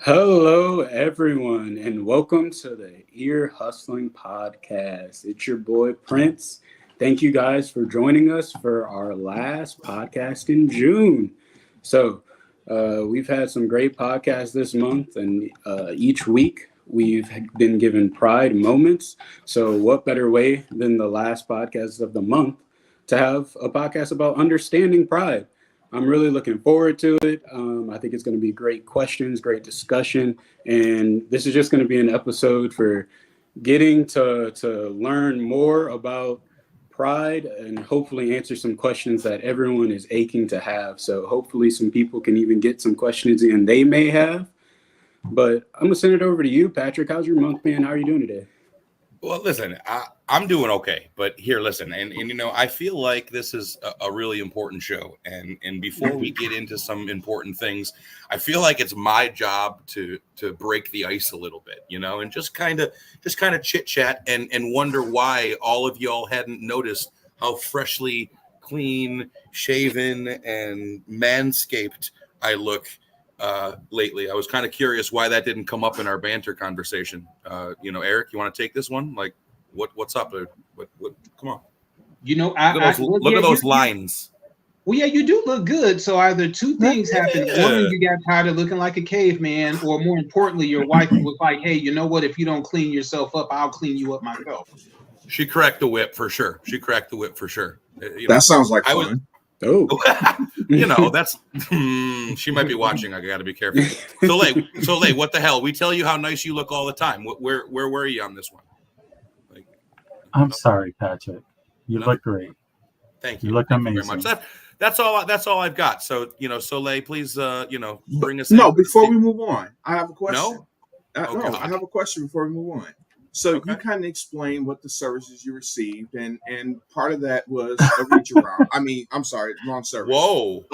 Hello, everyone, and welcome to the Ear Hustling Podcast. It's your boy Prince. Thank you guys for joining us for our last podcast in June. We've had some great podcasts this month, and each week we've been given Pride moments. So, what better way than the last podcast of the month to have a podcast about understanding Pride? I'm really looking forward to it. I think it's going to be great questions, great discussion, and this is just going to be an episode for getting to learn more about Pride and hopefully answer some questions that everyone is aching to have. So hopefully some people can even get some questions in they may have. But I'm gonna send it over to you, Patrick. How's your month, man? How are you doing today? Well, listen, I'm doing okay, but here, listen, and I feel like this is a really important show, and before we get into some important things, I feel like it's my job to break the ice a little bit, and just kind of chit chat and wonder why all of y'all hadn't noticed how freshly clean, shaven, and manscaped I look lately. I was kind of curious why that didn't come up in our banter conversation. Eric, you want to take this one? Like, what's up? What come on. Look at those lines. Well, yeah, you do look good. So either two things happened. One, you got tired of looking like a caveman, or more importantly, your wife was like, hey, you know what? If you don't clean yourself up, I'll clean you up myself. She cracked the whip for sure. That sounds like fun. That's she might be watching. I got to be careful. Soleil, what the hell? We tell you how nice you look all the time. Where were you on this one? I'm sorry, Patrick. You look great. Thank you. You look amazing. Very much. That's all I've got. So Soleil, please bring us. No, before we move on, I have a question. No, I have a question before we move on. So you kind of explained what the services you received, and part of that was a reach around. I'm sorry, wrong service. Whoa.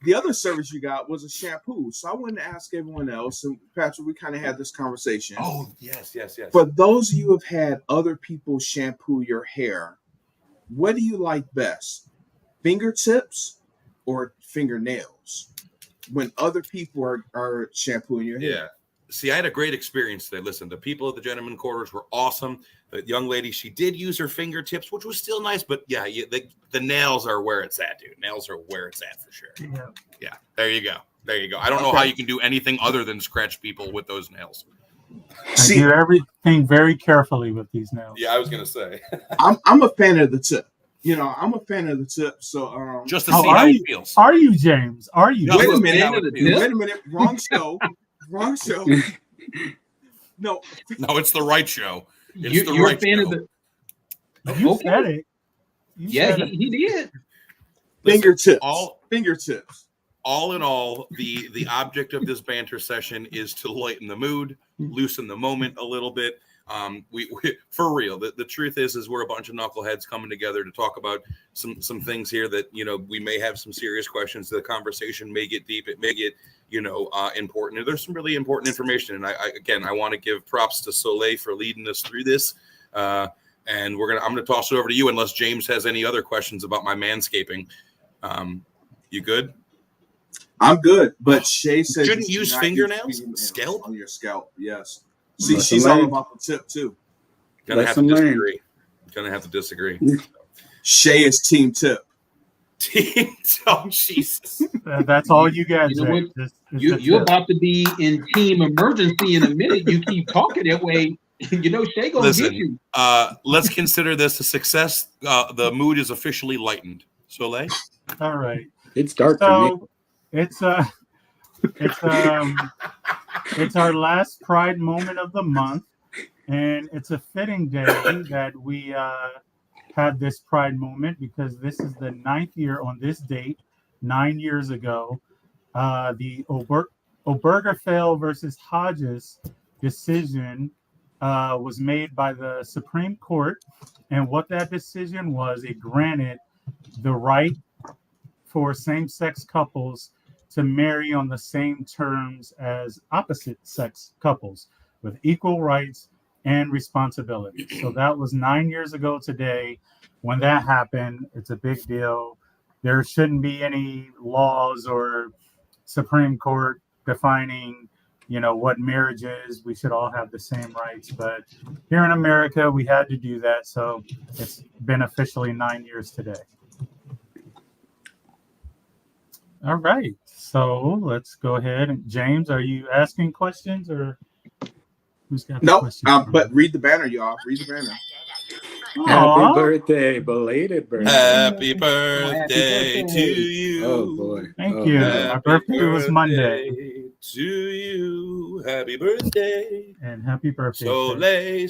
The other service you got was a shampoo. So I wanted to ask everyone else, and Patrick, we kind of had this conversation. Oh, yes. For those of you who have had other people shampoo your hair, what do you like best? Fingertips or fingernails? When other people are shampooing your hair? Yeah. See, I had a great experience today. Listen, the people at the gentleman quarters were awesome. The young lady, she did use her fingertips, which was still nice. But yeah, the nails are where it's at, dude. Nails are where it's at for sure. Yeah. There you go. I don't know how you can do anything other than scratch people with those nails. I do everything very carefully with these nails. Yeah, I was gonna say. I'm a fan of the tip. I'm a fan of the tip. So just to see how it feels. Are you, James? Are you? Wait a minute. Wrong show. No, it's the right show. You're a fan of the. You said it. He did. Fingertips. Fingertips. All in all, the object of this banter session is to lighten the mood, loosen the moment a little bit. We for real. The truth is we're a bunch of knuckleheads coming together to talk about some things here that we may have some serious questions. The conversation may get deep. It may get important. There's some really important information, and I want to give props to Soleil for leading us through this. And I'm gonna toss it over to you unless James has any other questions about my manscaping. You good? I'm good, but Shay said shouldn't use fingernails. Scalp on your scalp. Yes. See, she's all about the tip too. Gonna have to disagree. Shay is team tip. Oh Jesus! That's all you guys. You're about to be in team emergency in a minute. You keep talking that way. Shay gonna get you. Let's consider this a success. The mood is officially lightened. Soleil. All right. It's dark for me. It's our last Pride moment of the month, and it's a fitting day that we had this Pride moment because this is the 9th year on this date. 9 years ago, the Obergefell versus Hodges decision was made by the Supreme Court, and what that decision was, it granted the right for same-sex couples to marry on the same terms as opposite-sex couples with equal rights and responsibilities. So that was 9 years ago today. When that happened, it's a big deal. There shouldn't be any laws or Supreme Court defining, what marriage is. We should all have the same rights. But here in America, we had to do that. So it's been officially 9 years today. All right. So let's go ahead. James, are you asking questions or who's got the No, questions? but read the banner, y'all. Read the banner. Happy birthday, belated birthday. Happy birthday to you. Oh boy. Thank you. My birthday was Monday. To you. Happy birthday. And happy birthday. Soleil.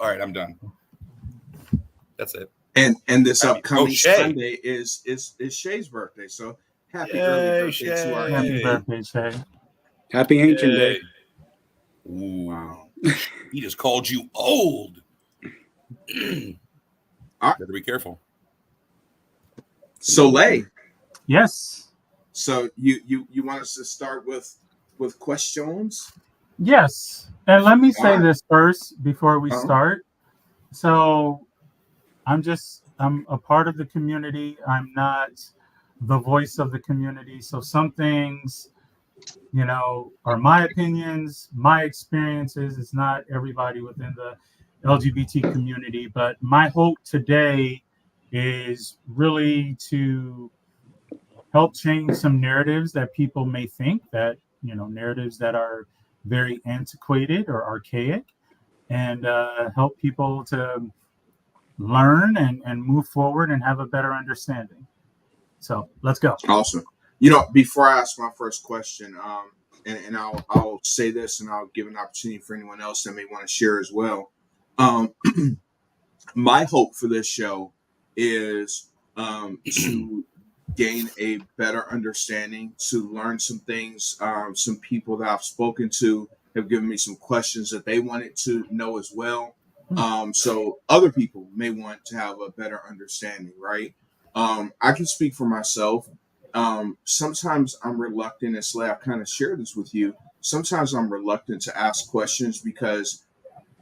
All right, I'm done. That's it. And this upcoming Shay. Sunday is Shay's birthday. So happy early birthday to our Happy birthday, Shay. Happy Ancient Day. Ooh. Wow. He just called you old. Better be careful. Soleil. Yes. So you want us to start with questions? Yes. And let me say this first before we start. So I'm a part of the community. I'm not the voice of the community. So some things, are my opinions, my experiences. It's not everybody within the LGBT community. But my hope today is really to help change some narratives that people may think that, narratives that are very antiquated or archaic, and help people to learn and move forward and have a better understanding. So let's go. Awesome. Before I ask my first question, and I'll say this, and I'll give an opportunity for anyone else that may want to share as well. My hope for this show is to gain a better understanding, to learn some things. Some people that I've spoken to have given me some questions that they wanted to know as well. So other people may want to have a better understanding, right? I can speak for myself. Sometimes I'm reluctant, and Slay, I've kind of shared this with you. Sometimes I'm reluctant to ask questions because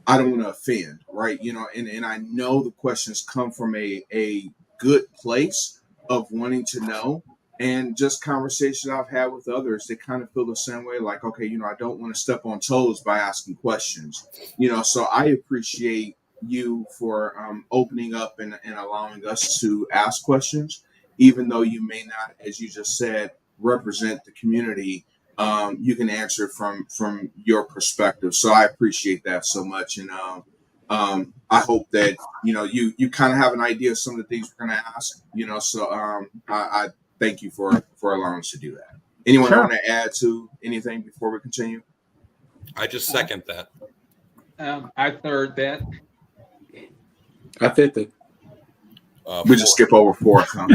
I don't want to offend, right? And I know the questions come from a good place of wanting to know, and just conversations I've had with others, they kind of feel the same way. Like, okay, I don't want to step on toes by asking questions, so I appreciate you for opening up and allowing us to ask questions, even though you may not, as you just said, represent the community. You can answer from your perspective. So I appreciate that so much. And I hope that, you kind of have an idea of some of the things we're going to ask, so I thank you for allowing us to do that. Anyone want to add to anything before we continue? I just second that. I third that. I fifth it. We just skip over fourth. Huh?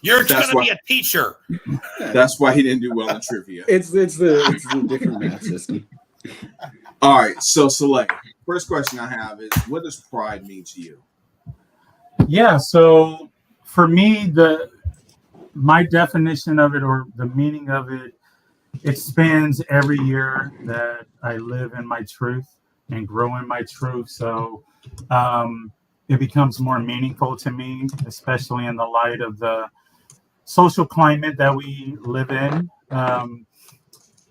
You're going to be a teacher. That's why he didn't do well in trivia. It's the different math system. All right, so Soleil, first question I have is, what does pride mean to you? Yeah, so for me, my definition of it, or the meaning of it, expands every year that I live in my truth and grow in my truth. So it becomes more meaningful to me, especially in the light of the social climate that we live in.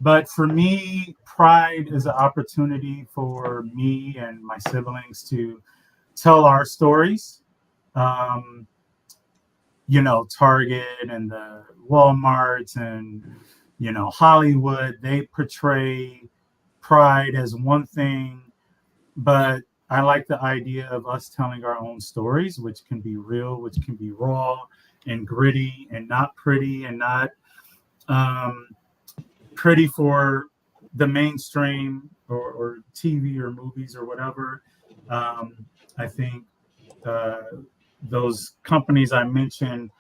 But for me, pride is an opportunity for me and my siblings to tell our stories. Target and the Walmarts and, Hollywood, they portray pride as one thing, but I like the idea of us telling our own stories, which can be real, which can be raw and gritty and not pretty and not pretty for the mainstream or TV or movies or whatever. I think those companies I mentioned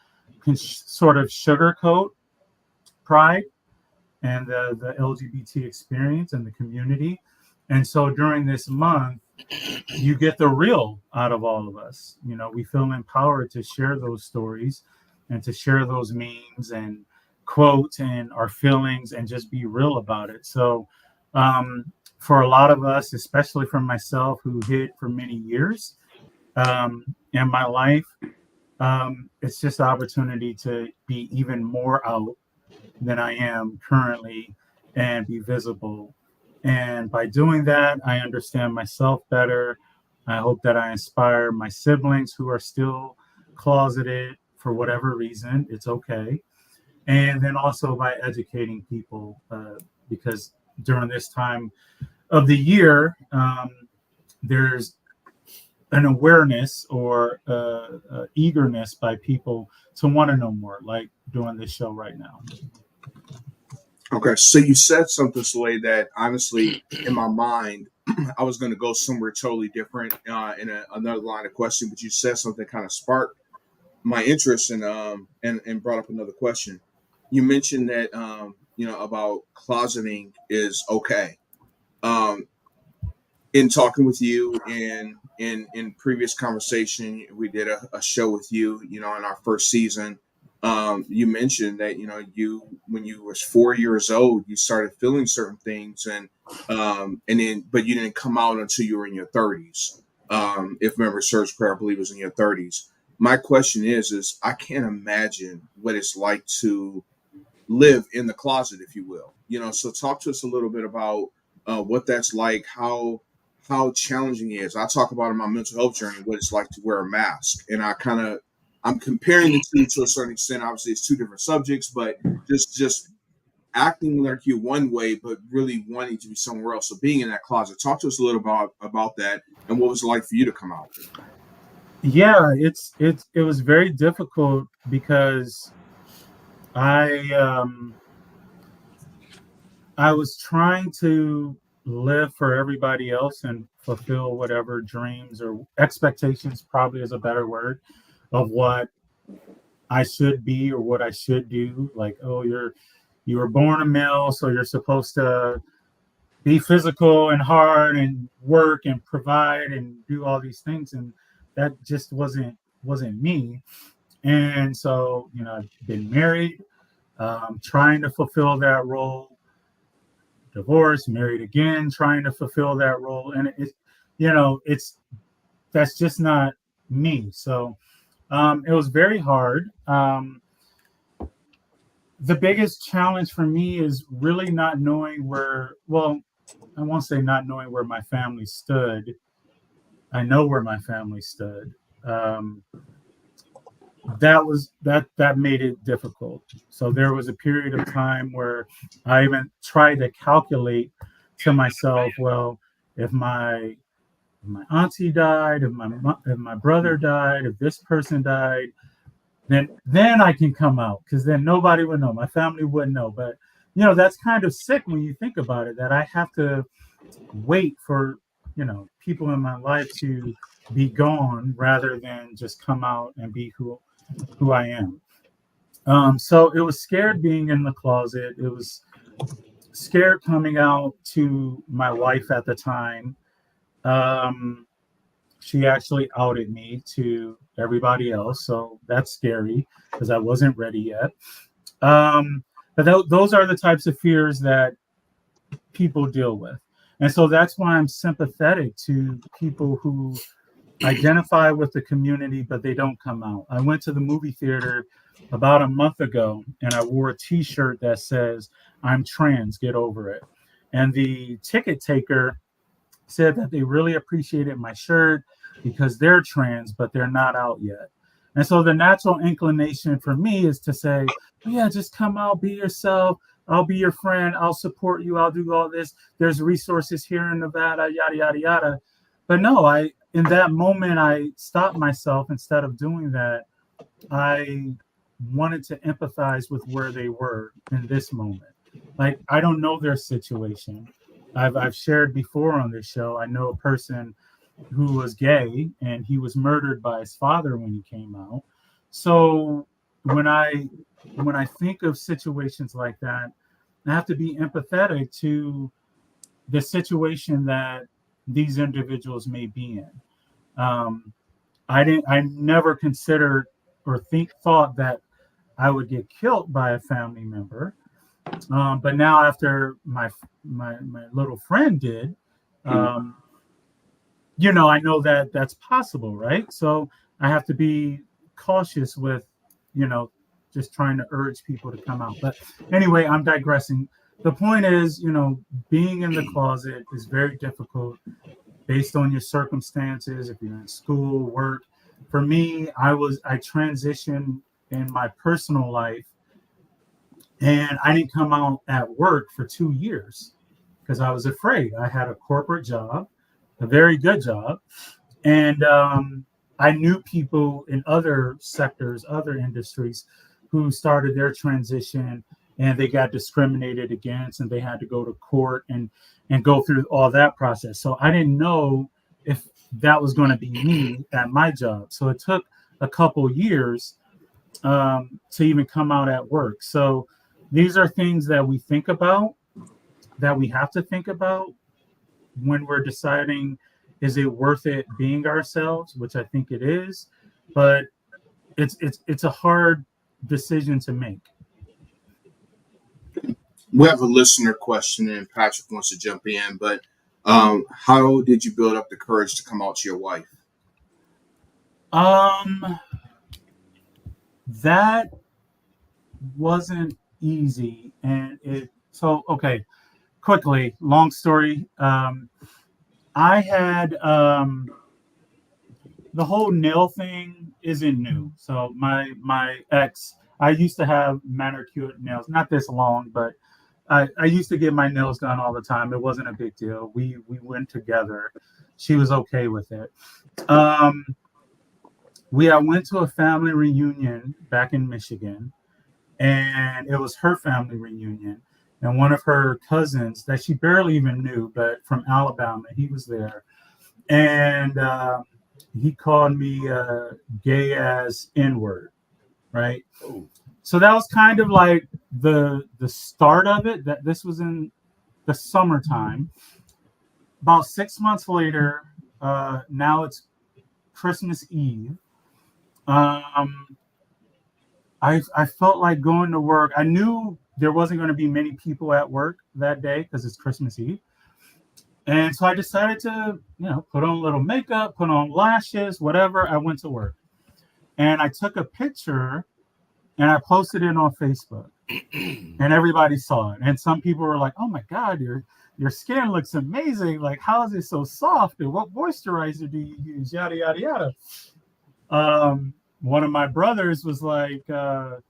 can sort of sugarcoat pride and the LGBT experience and the community. And so during this month, you get the real out of all of us. We feel empowered to share those stories and to share those memes and quotes and our feelings and just be real about it. So for a lot of us, especially for myself, who hid for many years in my life, It's just an opportunity to be even more out than I am currently and be visible. And by doing that, I understand myself better. I hope that I inspire my siblings who are still closeted for whatever reason. It's okay. And then also by educating people, because during this time of the year, there's an awareness or eagerness by people to want to know more, like doing this show right now. Okay, so you said something, Soleil, that honestly, in my mind, I was going to go somewhere totally different in another line of question, but you said something kind of sparked my interest and brought up another question. You mentioned that about closeting is okay. Um, in talking with you in previous conversation, we did a show with you, in our first season. You mentioned that you when you was 4 years old, you started feeling certain things, and then but you didn't come out until you were in your 30s. If memory serves correct, I believe it was in your 30s. My question is I can't imagine what it's like to live in the closet, if you will. So talk to us a little bit about what that's like, how challenging it is. I talk about in my mental health journey what it's like to wear a mask, and I'm comparing the two to a certain extent. Obviously, it's two different subjects, but just acting like you one way, but really wanting to be somewhere else. So being in that closet, talk to us a little about that, and what was it like for you to come out? Yeah, it was very difficult because I I was trying to live for everybody else and fulfill whatever dreams or expectations, probably is a better word, of what I should be or what I should do. Like, oh, you were born a male, so you're supposed to be physical and hard and work and provide and do all these things, and that just wasn't me. And so, I've been married, trying to fulfill that role, divorced, married again, trying to fulfill that role, and it's that's just not me. So it was very hard. The biggest challenge for me is really not knowing where. Well, I won't say not knowing where my family stood. I know where my family stood. Um, that made it difficult. So there was a period of time where I even tried to calculate to myself, well, if my auntie died, if my brother died, if this person died, then I can come out, because then nobody would know. My family wouldn't know. But that's kind of sick when you think about it, that I have to wait for people in my life to be gone rather than just come out and be who I am. So it was scared being in the closet. It was scared coming out to my wife at the time. Um, she actually outed me to everybody else, so that's scary because I wasn't ready yet. But those are the types of fears that people deal with, and so that's why I'm sympathetic to people who identify with the community, but they don't come out. I went to the movie theater about a month ago and I wore a t-shirt that says, "I'm trans, get over it." And the ticket taker said that they really appreciated my shirt because they're trans, but they're not out yet. And so the natural inclination for me is to say, oh, yeah, just come out, be yourself. I'll be your friend. I'll support you. I'll do all this. There's resources here in Nevada, yada, yada, yada. But no, in that moment, I stopped myself. Instead of doing that, I wanted to empathize with where they were in this moment. Like, I don't know their situation. I've shared before on this show. I know a person who was gay and he was murdered by his father when he came out. So when I think of situations like that, I have to be empathetic to the situation that these individuals may be in. I never considered or thought that I would get killed by a family member. But now after my little friend did, I know that that's possible, right? So I have to be cautious with, just trying to urge people to come out. But anyway, I'm digressing. The point is, being in the closet is very difficult based on your circumstances. If you're in school, work. For me, I transitioned in my personal life, and I didn't come out at work for 2 years because I was afraid. I had a corporate job, a very good job, and I knew people in other sectors, other industries, who started their transition and they got discriminated against, and they had to go to court and go through all that process. So I didn't know if that was going to be me at my job. So it took a couple years to even come out at work. So these are things that we think about, that we have to think about when we're deciding, is it worth it being ourselves, which I think it is, but it's a hard decision to make. We have a listener question, and Patrick wants to jump in, but how did you build up the courage to come out to your wife? That wasn't easy, and okay, quickly, long story. I had the whole nail thing isn't new. So my ex, I used to have manicured nails, not this long, but I used to get my nails done all the time. It wasn't a big deal. We went together. She was okay with it. I went to a family reunion back in Michigan, and it was her family reunion. And one of her cousins that she barely even knew, but from Alabama, he was there. And he called me gay as N-word, right? Oh. So that was kind of like the start of it. That this was in the summertime. About 6 months later, now it's Christmas Eve. I felt like going to work. I knew there wasn't going to be many people at work that day because it's Christmas Eve. And so I decided to, put on a little makeup, put on lashes, whatever. I went to work. And I took a picture and I posted it on Facebook. And everybody saw it. And some people were like, "Oh my God, your skin looks amazing. Like, how is it so soft? And what moisturizer do you use? Yada, yada, yada." One of my brothers was like, I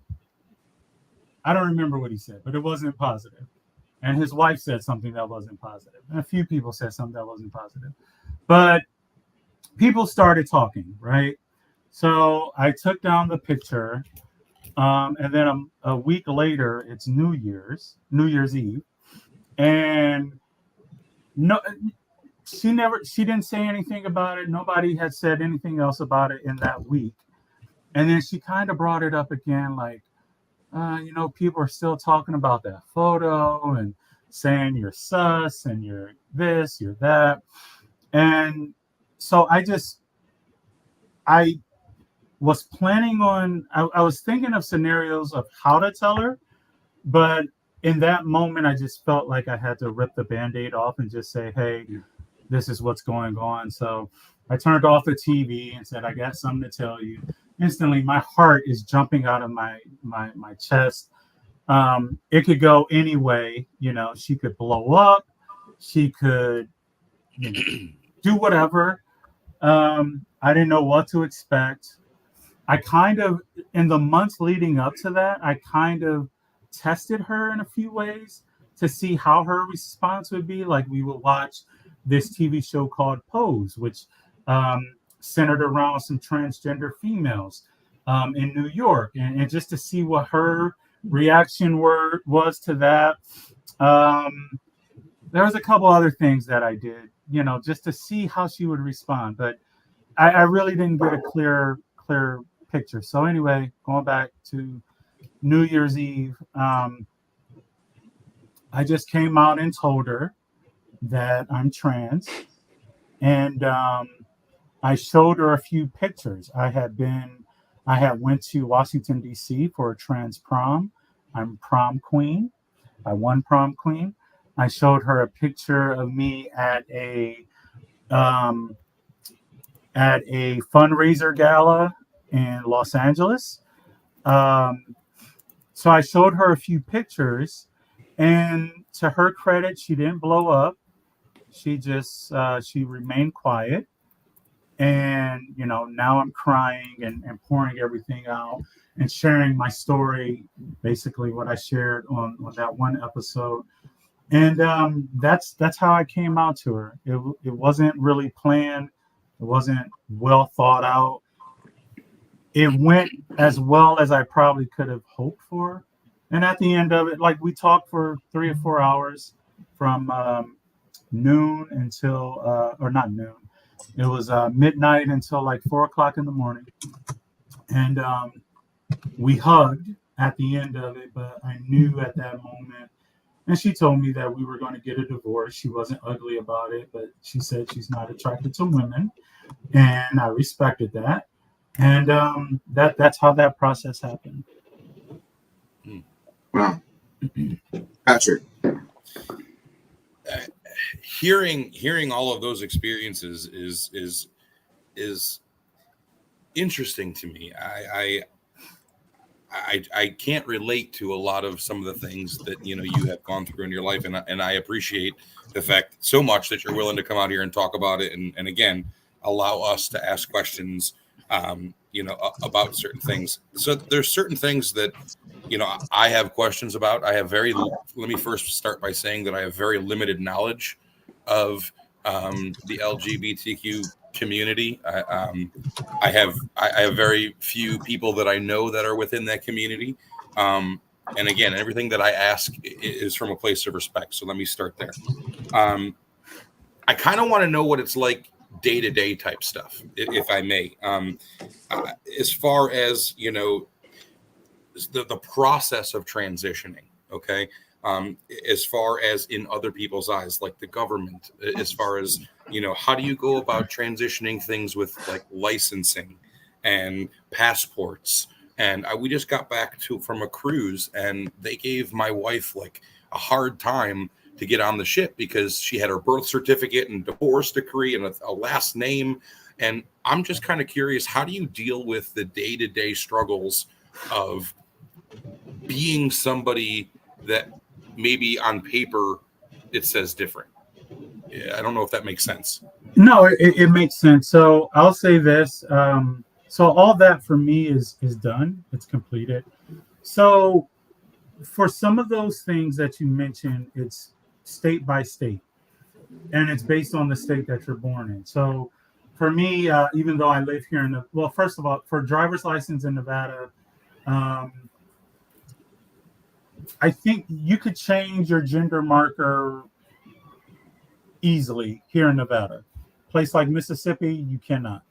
don't remember what he said, but it wasn't positive. And his wife said something that wasn't positive. And a few people said something that wasn't positive. But people started talking, right? So I took down the picture. And then a week later, it's New Year's Eve. And no, she didn't say anything about it. Nobody had said anything else about it in that week. And then she kind of brought it up again, like, people are still talking about that photo and saying you're sus and you're this, you're that. And so I was planning on, I was thinking of scenarios of how to tell her, but in that moment, I just felt like I had to rip the Band-Aid off and just say, "Hey, this is what's going on." So I turned off the TV and said, "I got something to tell you." Instantly, my heart is jumping out of my chest. It could go any way. She could blow up. She could do whatever. I didn't know what to expect. I kind of, in the months leading up to that, I kind of tested her in a few ways to see how her response would be. Like, we would watch this TV show called Pose, which centered around some transgender females in New York, and just to see what her reaction was to that. There was a couple other things that I did, just to see how she would respond, but I really didn't get a clear picture. So anyway, going back to New Year's Eve, I just came out and told her that I'm trans, and I showed her a few pictures. I had went to Washington, D.C. for a trans prom. I'm prom queen. I won prom queen. I showed her a picture of me at a fundraiser gala in Los Angeles. So I showed her a few pictures, and to her credit, she didn't blow up. She just she remained quiet. And now I'm crying and pouring everything out and sharing my story, basically what I shared on that one episode. And that's how I came out to her. It wasn't really planned. It wasn't well thought out. It went as well as I probably could have hoped for. And at the end of it, like, we talked for 3 or 4 hours from noon until, or not noon, it was midnight until like 4 o'clock in the morning. And we hugged at the end of it, but I knew at that moment, and she told me that we were going to get a divorce. She wasn't ugly about it, but she said she's not attracted to women. And I respected that. And that's how that process happened. Wow. Patrick. Hearing all of those experiences is interesting to me. I can't relate to a lot of some of the things that you have gone through in your life, and I appreciate the fact so much that you're willing to come out here and talk about it, and again allow us to ask questions about certain things. So there's certain things that I have questions about. Let me first start by saying that I have very limited knowledge of the LGBTQ community. I have very few people that I know that are within that community. And again, everything that I ask is from a place of respect. So let me start there. I kind of want to know what it's like day-to-day type stuff, if I may. As far as, the process of transitioning, okay? As far as in other people's eyes, like the government, as far as, how do you go about transitioning things with like licensing and passports? And we just got back from a cruise, and they gave my wife like a hard time to get on the ship because she had her birth certificate and divorce decree and a last name. And I'm just kind of curious, how do you deal with the day-to-day struggles of being somebody that maybe on paper it says different? I don't know if that makes sense. No, it makes sense. So I'll say this. So all that for me is done. It's completed. So for some of those things that you mentioned, it's state by state, and it's based on the state that you're born in. So for me, even though I live here first of all, for driver's license in Nevada, I think you could change your gender marker easily here in Nevada. Place like Mississippi, you cannot.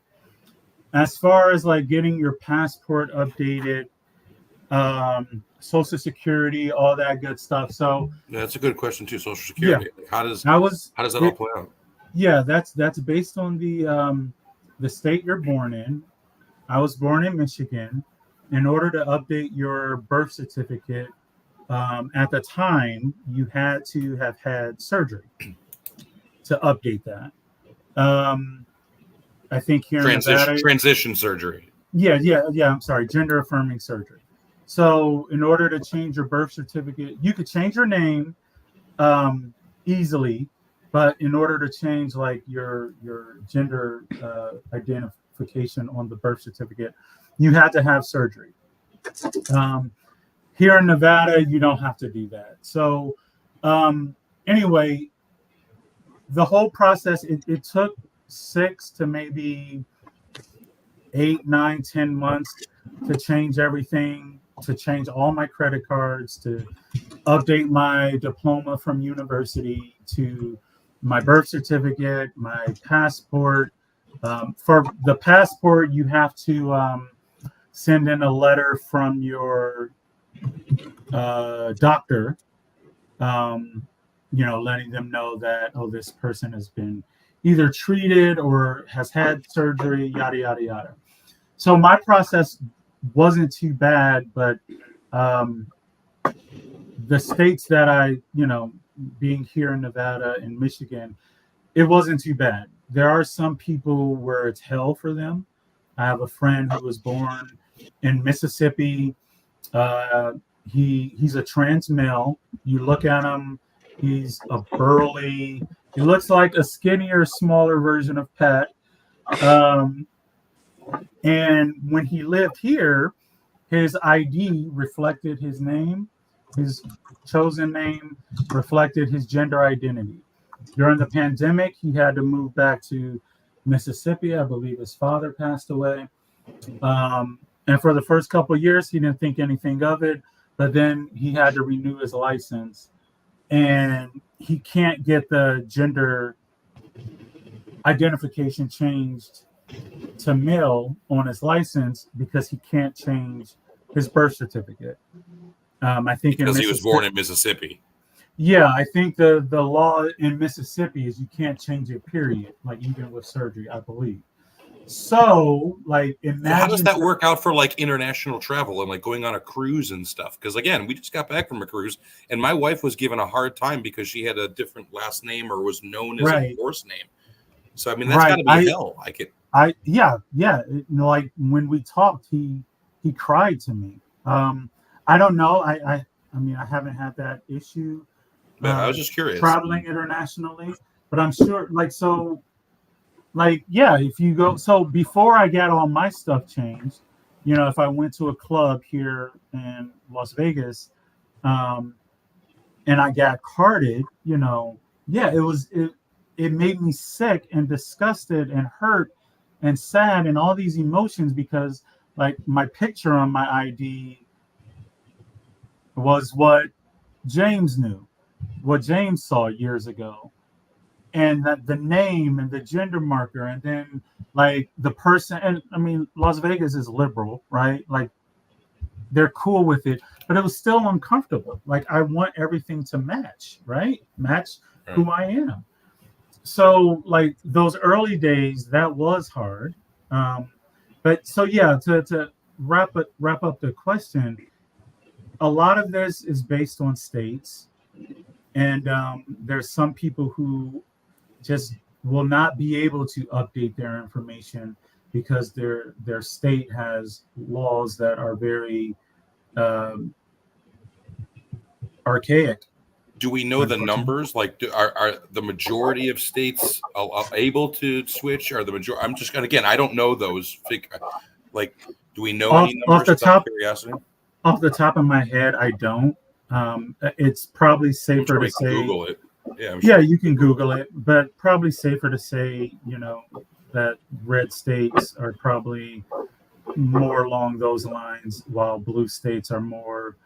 As far as like getting your passport updated, Social Security, all that good stuff. So yeah, that's a good question too. Social Security. Yeah. How does that all play out? Yeah, that's based on the state you're born in. I was born in Michigan. In order to update your birth certificate, at the time you had to have had surgery to update that. I think here in Nevada, transition surgery. Yeah. I'm sorry, gender affirming surgery. So in order to change your birth certificate, you could change your name easily, but in order to change like your gender identification on the birth certificate, you had to have surgery. Here in Nevada, you don't have to do that. So anyway, the whole process, it took 6 to maybe 8, 9, 10 months to change everything, to change all my credit cards, to update my diploma from university, to my birth certificate, my passport. For the passport, you have to send in a letter from your doctor, letting them know that, this person has been either treated or has had surgery, yada, yada, yada. So my process wasn't too bad, but the states that I, being here in Nevada and Michigan, it wasn't too bad. There are some people where it's hell for them. I have a friend who was born in Mississippi. Uh, he's a trans male. You look at him, he's a burly. He looks like a skinnier, smaller version of Pat. Um, and when he lived here, his ID reflected his name, his chosen name reflected his gender identity. During the pandemic, he had to move back to Mississippi. I believe his father passed away. And for the first couple of years, he didn't think anything of it. But then he had to renew his license. And he can't get the gender identification changed to male on his license because he can't change his birth certificate. I think because he was born in Mississippi. Yeah, I think the law in Mississippi is you can't change it, period. Like even with surgery, I believe. So, like, imagine. So how does that work out for like international travel and like going on a cruise and stuff? Because again, we just got back from a cruise, and my wife was given a hard time because she had a different last name or was known as a divorce name. So I mean, that's got to be hell. Like when we talked, he cried to me. I don't know. I mean, I haven't had that issue. I was just curious. Traveling internationally, but I'm sure, if you go, so before I got all my stuff changed, if I went to a club here in Las Vegas, and I got carded, it made me sick and disgusted and hurt and sad and all these emotions because like my picture on my ID was what James knew, what James saw years ago. And that the name and the gender marker, and then like the person, and I mean, Las Vegas is liberal, right? Like they're cool with it, but it was still uncomfortable. Like I want everything to match, right? Match who I am. So like those early days, that was hard. But so yeah, to wrap up the question, a lot of this is based on states, and there's some people who just will not be able to update their information because their state has laws that are very archaic. Do we know the numbers? Like, are the majority of states able to switch? Or the majority? I'm just again, I don't know those. Like, do we know any numbers? Off the top of my head, I don't. It's probably safer to say. Google it. Yeah, you can Google it, but probably safer to say, that red states are probably more along those lines, while blue states are more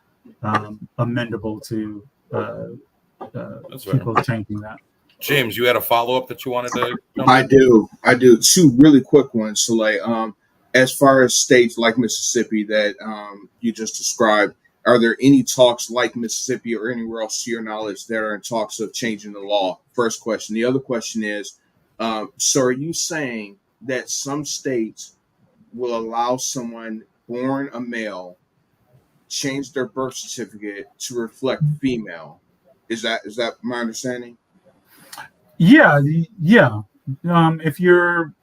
amendable to people changing that. James, you had a follow-up that you wanted to jump I do. Two really quick ones. So, like, as far as states like Mississippi that you just described, are there any talks like Mississippi or anywhere else to your knowledge that are in talks of changing the law? First question. The other question is, so are you saying that some states will allow someone born a male change their birth certificate to reflect female? Is that my understanding? Yeah. If you're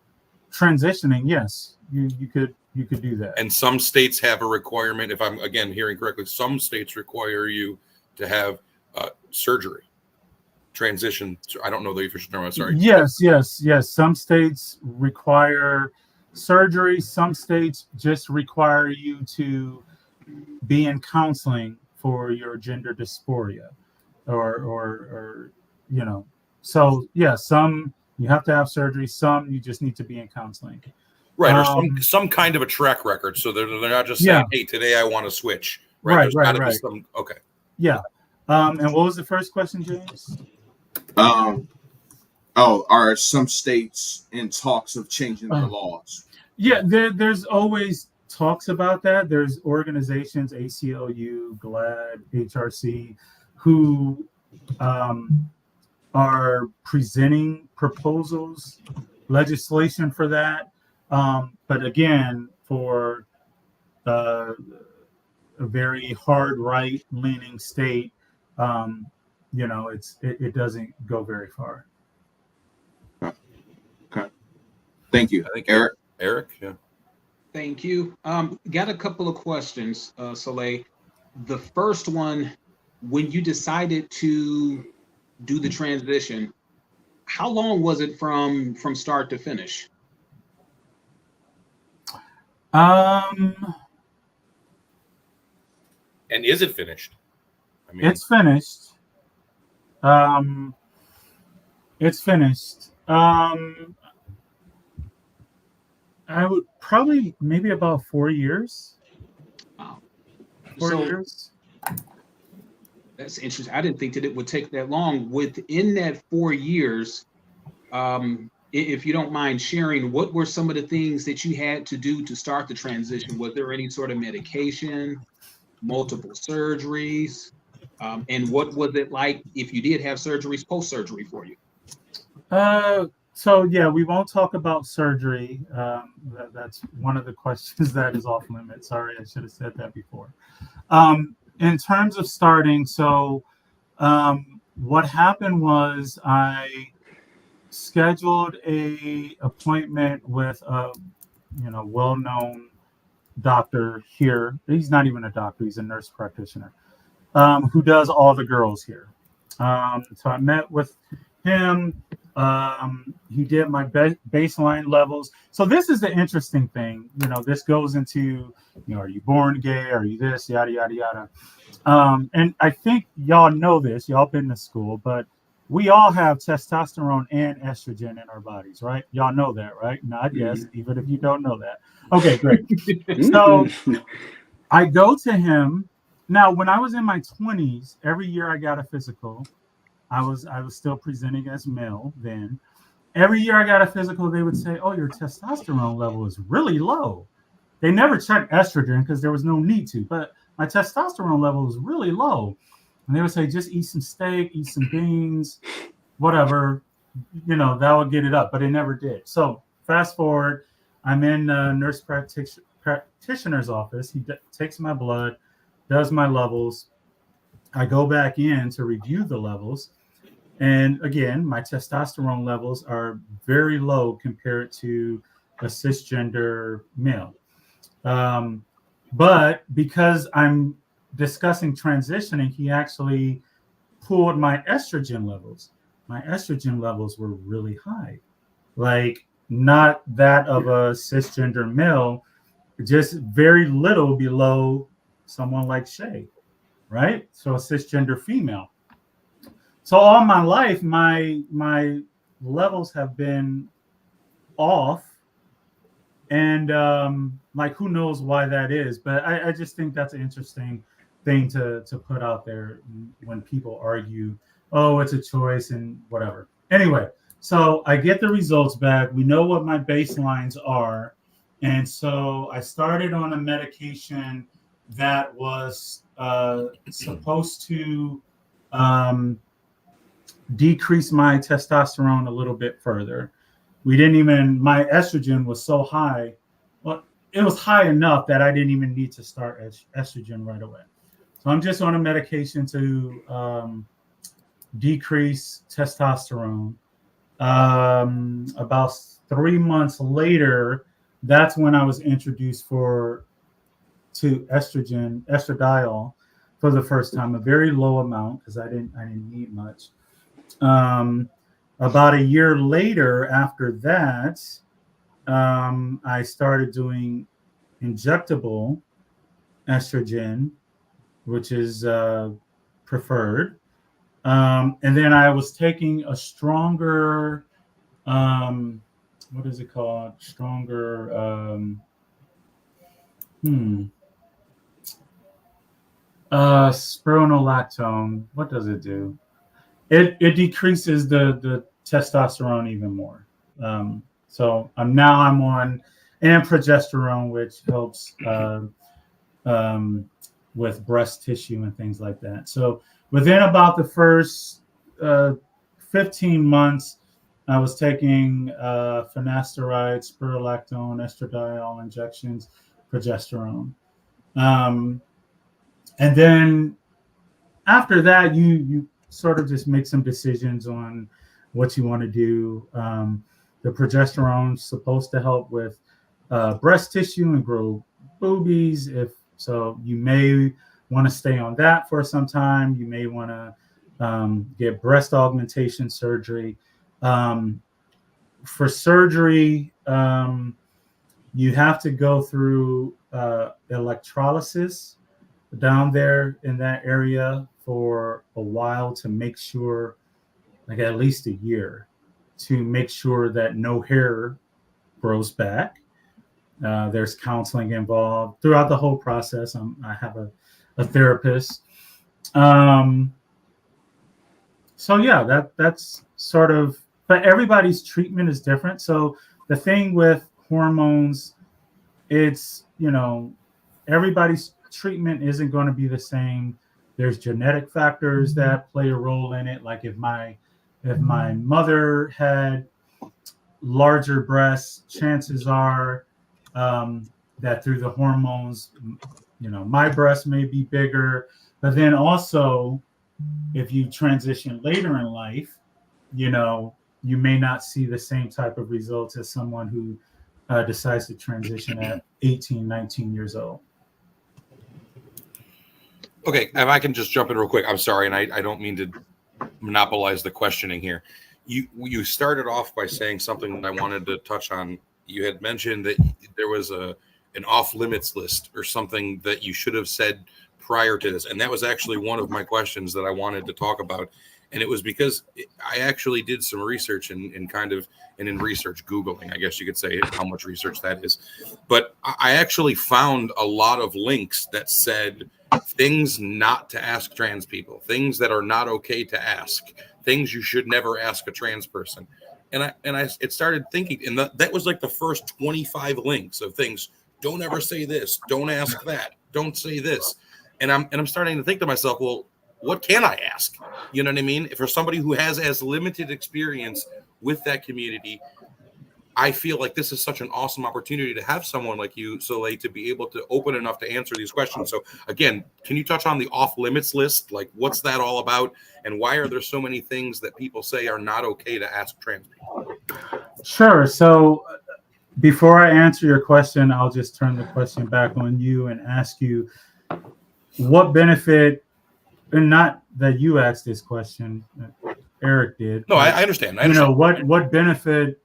transitioning, yes, you could do that. And some states have a requirement, if I'm again hearing correctly, some states require you to have surgery, transition. I don't know the official term. I'm sorry. Yes. Some states require surgery. Some states just require you to be in counseling for your gender dysphoria, or So yeah, some you have to have surgery. Some you just need to be in counseling. Right, or some kind of a track record, so they're not just saying, "Hey, today I want to switch." Right. There's got to be some. Okay. Yeah. And what was the first question, James? Are some states in talks of changing their laws? Yeah, there's always talks about that. There's organizations, ACLU, GLAAD, HRC, who are presenting proposals, legislation for that. But again, for a very hard right-leaning state, it doesn't go very far. Okay. Thank you. I think Eric. Yeah. Thank you. Got a couple of questions, Soleil. The first one, when you decided to do the transition, how long was it from start to finish? Um, And is it finished? I mean, it's finished. Um, it's finished. I would probably maybe about 4 years. Wow. 4 years. That's interesting. I didn't think that it would take that long. Within that 4 years, if you don't mind sharing, what were some of the things that you had to do to start the transition? Was there any sort of medication, multiple surgeries? And what was it like if you did have surgeries post-surgery for you? So yeah, we won't talk about surgery. That's one of the questions that is off limits. Sorry, I should have said that before. In terms of starting, so what happened was I scheduled a appointment with a well-known doctor here. He's not even a doctor; he's a nurse practitioner who does all the girls here. So I met with him. He did my baseline levels. So this is the interesting thing. This goes into, are you born gay? Are you this? Yada, yada, yada. And I think y'all know this. Y'all been to school, but we all have testosterone and estrogen in our bodies, right? Y'all know that, right? Not yes, even if you don't know that. Okay, great. So I go to him. Now, when I was in my 20s, every year I got a physical. I was still presenting as male then. Every year I got a physical, they would say, "Oh, your testosterone level is really low." They never checked estrogen because there was no need to, but my testosterone level was really low. And they would say, "Just eat some steak, eat some beans, whatever, that would get it up." But it never did. So fast forward, I'm in a nurse practitioner's office. He takes my blood, does my levels. I go back in to review the levels. And again, my testosterone levels are very low compared to a cisgender male. But because I'm discussing transitioning, he actually pulled my estrogen levels. My estrogen levels were really high, like not that of a cisgender male, just very little below someone like Shay, right? So a cisgender female. So all my life, my levels have been off, and like who knows why that is, but I just think that's an interesting thing to put out there when people argue, oh, it's a choice and whatever. Anyway, so I get the results back. We know what my baselines are, and so I started on a medication that was supposed to decrease my testosterone a little bit further. My estrogen was so high. Well, it was high enough that I didn't even need to start estrogen right away. So I'm just on a medication to decrease testosterone. About 3 months later, that's when I was introduced to estradiol for the first time, a very low amount because I didn't need much. About a year later after that, I started doing injectable estrogen, which is preferred. And then I was taking a stronger, what is it called? Stronger, spironolactone. What does it do? It decreases the testosterone even more. So I'm on and progesterone, which helps with breast tissue and things like that. So within about the first 15 months, I was taking finasteride, spironolactone, estradiol injections, progesterone. And then after that, you sort of just make some decisions on what you want to do. The progesterone is supposed to help with breast tissue and grow boobies. If so, you may want to stay on that for some time. You may want to get breast augmentation surgery. For surgery, you have to go through electrolysis down there in that area for a while to make sure, like at least a year, to make sure that no hair grows back. There's counseling involved throughout the whole process. I have a therapist. So yeah, that's sort of, but everybody's treatment is different. So the thing with hormones, it's, everybody's treatment isn't going to be the same. There's genetic factors that play a role in it. Like if my mother had larger breasts, chances are that through the hormones, my breast may be bigger. But then also, if you transition later in life, you may not see the same type of results as someone who decides to transition at 18, 19 years old. Okay, if I can just jump in real quick. I'm sorry, and I don't mean to monopolize the questioning here. You started off by saying something that I wanted to touch on. You had mentioned that there was an off-limits list or something that you should have said prior to this, and that was actually one of my questions that I wanted to talk about. And it was because I actually did some research and in research Googling, I guess you could say how much research that is. But I actually found a lot of links that said things not to ask trans people, things that are not okay to ask, things you should never ask a trans person. And I started thinking, and that was like the first 25 links of things. Don't ever say this. Don't ask that. Don't say this. And I'm starting to think to myself, well, what can I ask? You know what I mean? For somebody who has as limited experience with that community, I feel like this is such an awesome opportunity to have someone like you, Soleil, to be able to open enough to answer these questions. So again, can you touch on the off limits list? Like, what's that all about? And why are there so many things that people say are not okay to ask trans people? Sure. So before I answer your question, I'll just turn the question back on you and ask you what benefit, and not that you asked this question, Eric did. No, I understand. What benefit,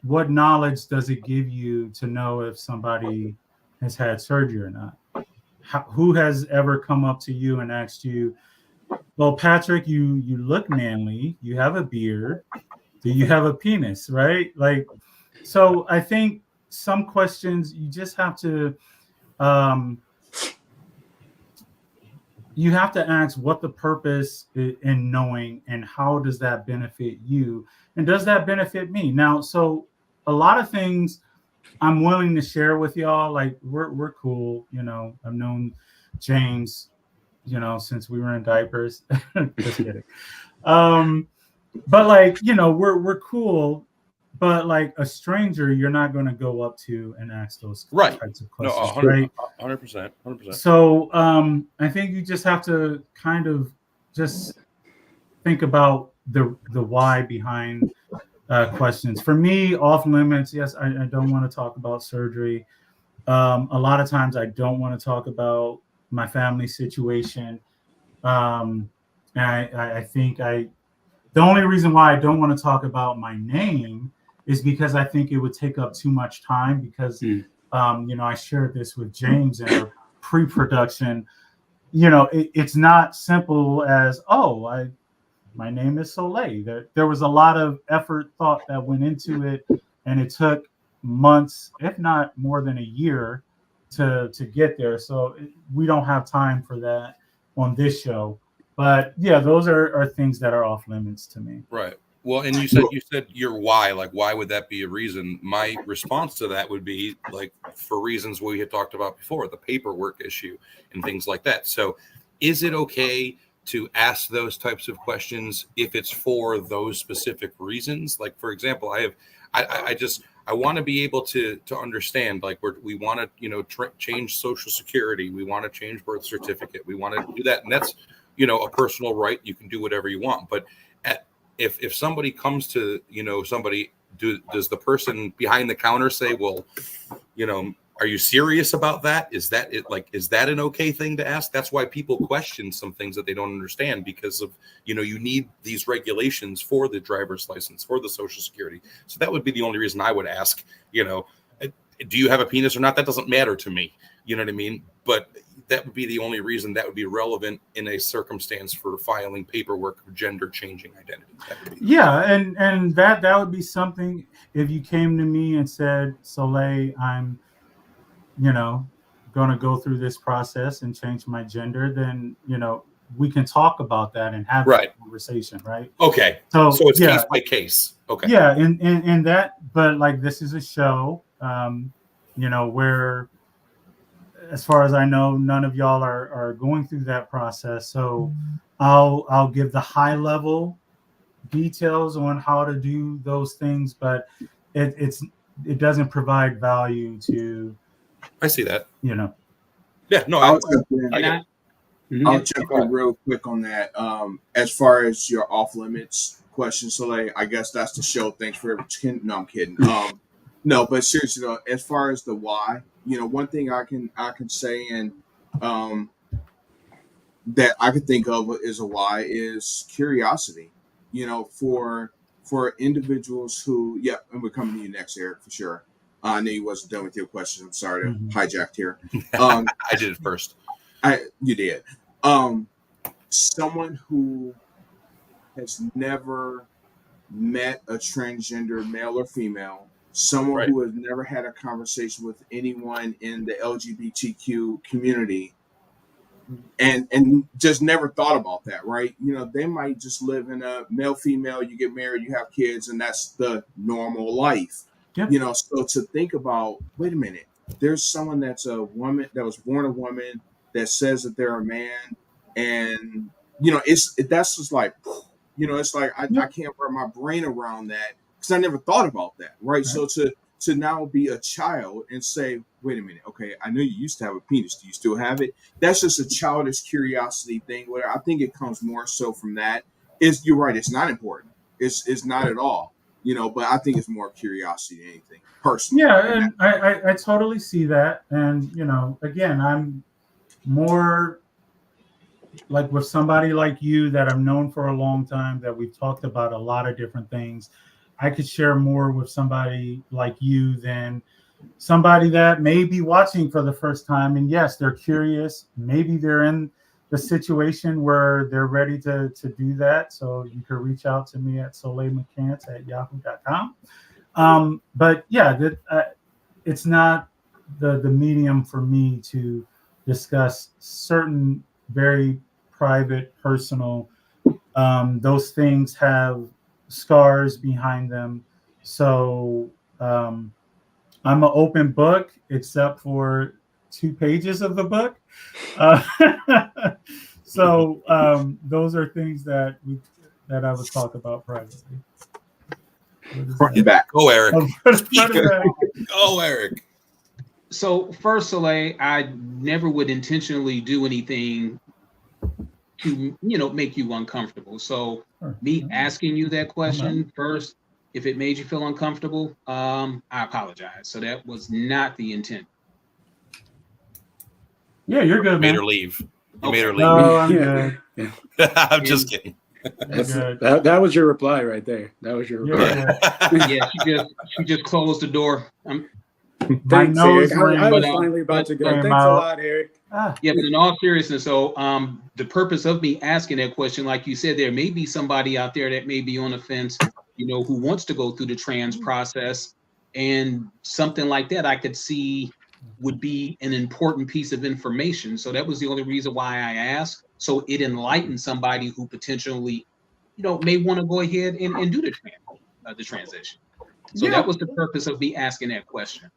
what knowledge does it give you to know if somebody has had surgery or not? Who has ever come up to you and asked you, well, Patrick, you look manly, you have a beard, do you have a penis, right? Like, so I think some questions you just have to, you have to ask what the purpose in knowing and how does that benefit you and does that benefit me? Now, so a lot of things I'm willing to share with y'all. Like we're cool, I've known James, since we were in diapers. Just kidding. But like, we're cool. But like a stranger, you're not going to go up to and ask those types of questions, no, 100%, right? 100%. So I think you just have to kind of just think about the why behind questions. For me, off limits, yes, I don't want to talk about surgery. A lot of times I don't want to talk about my family situation. And I think the only reason why I don't want to talk about my name is because I think it would take up too much time because, I shared this with James in our pre-production. It's not simple as, my name is Soleil. There was a lot of thought that went into it, and it took months, if not more than a year, to get there. So we don't have time for that on this show. But yeah, those are things that are off limits to me. Right. Well, and you said your why, like why would that be a reason? My response to that would be like for reasons we had talked about before, the paperwork issue and things like that. So is it okay to ask those types of questions if it's for those specific reasons? Like, for example, I want to be able to understand, like we want to, change Social Security. We want to change birth certificate. We want to do that. And that's, a personal right. You can do whatever you want. But if somebody comes to, somebody does the person behind the counter say, well, are you serious about that? Is that an okay thing to ask? That's why people question some things that they don't understand, because of, you need these regulations for the driver's license, for the Social Security. So that would be the only reason I would ask, do you have a penis or not? That doesn't matter to me. You know what I mean? But that would be the only reason that would be relevant in a circumstance for filing paperwork for gender changing identity. Yeah, and that would be something if you came to me and said, Soleil, I'm, going to go through this process and change my gender, then, we can talk about that and have that conversation, right? Okay. So it's case by case. Okay. Yeah, and that, but like this is a show, where, as far as I know, none of y'all are going through that process. So I'll give the high level details on how to do those things, but it doesn't provide value to. I see that. Yeah, no, I'll jump in real quick on that. As far as your off limits question, Soleil, I guess that's the show. Thanks for no, I'm kidding. No, but seriously though, as far as the why, one thing I can say and that I could think of as a why is curiosity. For individuals who, and we're coming to you next, Eric, for sure. I knew you wasn't done with your questions. I'm sorry to hijack here. I did it first. You did. Someone who has never met a transgender male or female, someone who has never had a conversation with anyone in the LGBTQ community, and just never thought about that, right? They might just live in a male, female, you get married, you have kids, and that's the normal life. Yep. So to think about, wait a minute, there's someone that's a woman that was born a woman that says that they're a man, and that's just like, it's like I can't wrap my brain around that because I never thought about that, right? So to now be a child and say, wait a minute, okay, I know you used to have a penis, do you still have it? That's just a childish curiosity thing. Where I think it comes more so from that. You're right, it's not important. It's not at all. But I think it's more curiosity than anything, personally. Yeah, and I totally see that. And, again, I'm more like with somebody like you that I've known for a long time, that we've talked about a lot of different things. I could share more with somebody like you than somebody that may be watching for the first time. And yes, they're curious. Maybe they're in the situation where they're ready to do that. So you can reach out to me at soleilmccants@yahoo.com. But yeah, it's not the medium for me to discuss certain very private, personal, those things have scars behind them. So I'm an open book, except for 2 pages of the book. So those are things that I would talk about privately. Front and back. Go, Eric. Go, Eric. So first, Soleil, I never would intentionally do anything to, make you uncomfortable. So me asking you that question first, if it made you feel uncomfortable, I apologize. So that was not the intent. Yeah, you're good, man. Made her leave. You made her leave. No, I'm good. I'm just kidding. That was your reply right there. That was your reply. Yeah, she just closed the door. Thanks, Eric. I was finally about to go. Thanks a lot, Eric. Yeah, but in all seriousness, so the purpose of me asking that question, like you said, there may be somebody out there that may be on the fence, who wants to go through the trans process, and something like that I could see would be an important piece of information. So that was the only reason why I asked. So it enlightens somebody who potentially, may want to go ahead and do the transition. So that was the purpose of me asking that question.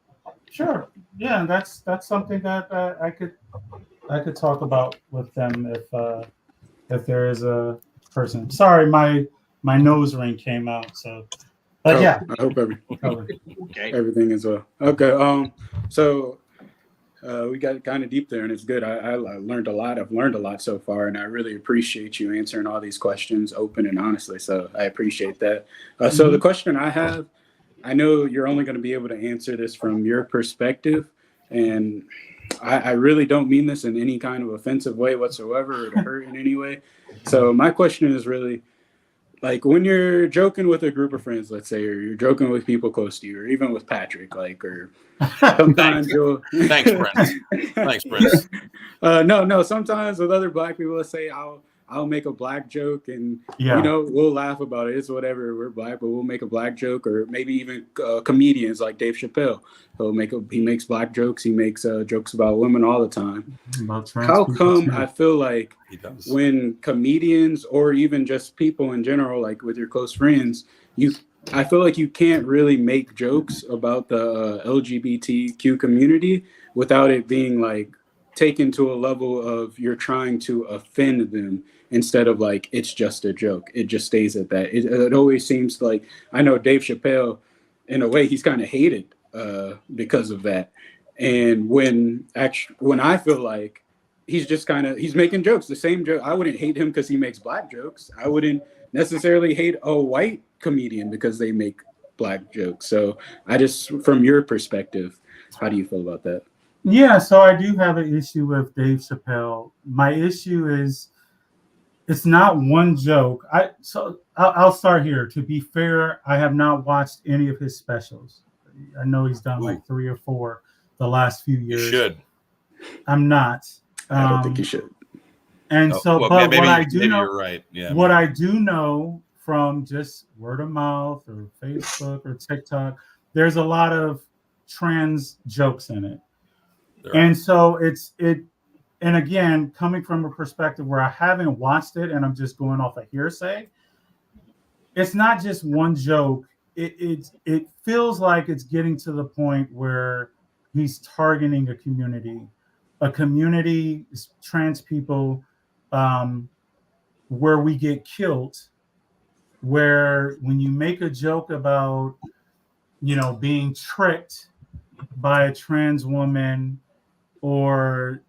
Sure. Yeah, that's something that I could talk about with them if there is a person. Sorry, my nose ring came out. So, but yeah. I hope everything is well. Okay. So we got kind of deep there, and it's good. I learned a lot. I've learned a lot so far, and I really appreciate you answering all these questions open and honestly. So I appreciate that. So the question I have I know you're only going to be able to answer this from your perspective, and I really don't mean this in any kind of offensive way whatsoever or to hurt in any way. So my question is really, like, when you're joking with a group of friends, let's say, or you're joking with people close to you, or even with Patrick, like, or sometimes you'll Thanks, Prince. Thanks, Prince. no, sometimes with other black people, let's say I'll make a black joke, and Yeah. we'll laugh about it. It's whatever, we're black, but we'll make a black joke. Or maybe even comedians like Dave Chappelle, he makes black jokes. He makes jokes about women all the time. How come I feel like when comedians, or even just people in general, like with your close friends, I feel like you can't really make jokes about the LGBTQ community without it being like taken to a level of you're trying to offend them, instead of like it's just a joke. It just stays at that. It always seems like, I know Dave Chappelle, in a way, he's kind of hated because of that. And when I feel like he's making jokes, the same joke. I wouldn't hate him because he makes black jokes. I wouldn't necessarily hate a white comedian because they make black jokes. So from your perspective, how do you feel about that? Yeah, so I do have an issue with Dave Chappelle. My issue is it's not one joke. I'll start here. To be fair, I have not watched any of his specials. I know he's done like 3 or 4 the last few years. You should. I'm not. I don't think you should. And but maybe, what I do know, you're right. Yeah. What I do know from just word of mouth or Facebook or TikTok, there's a lot of trans jokes in it. And so and again, coming from a perspective where I haven't watched it and I'm just going off a hearsay, it's not just one joke. It feels like it's getting to the point where he's targeting a community, trans people, where we get killed, where when you make a joke about, being tricked by a trans woman, or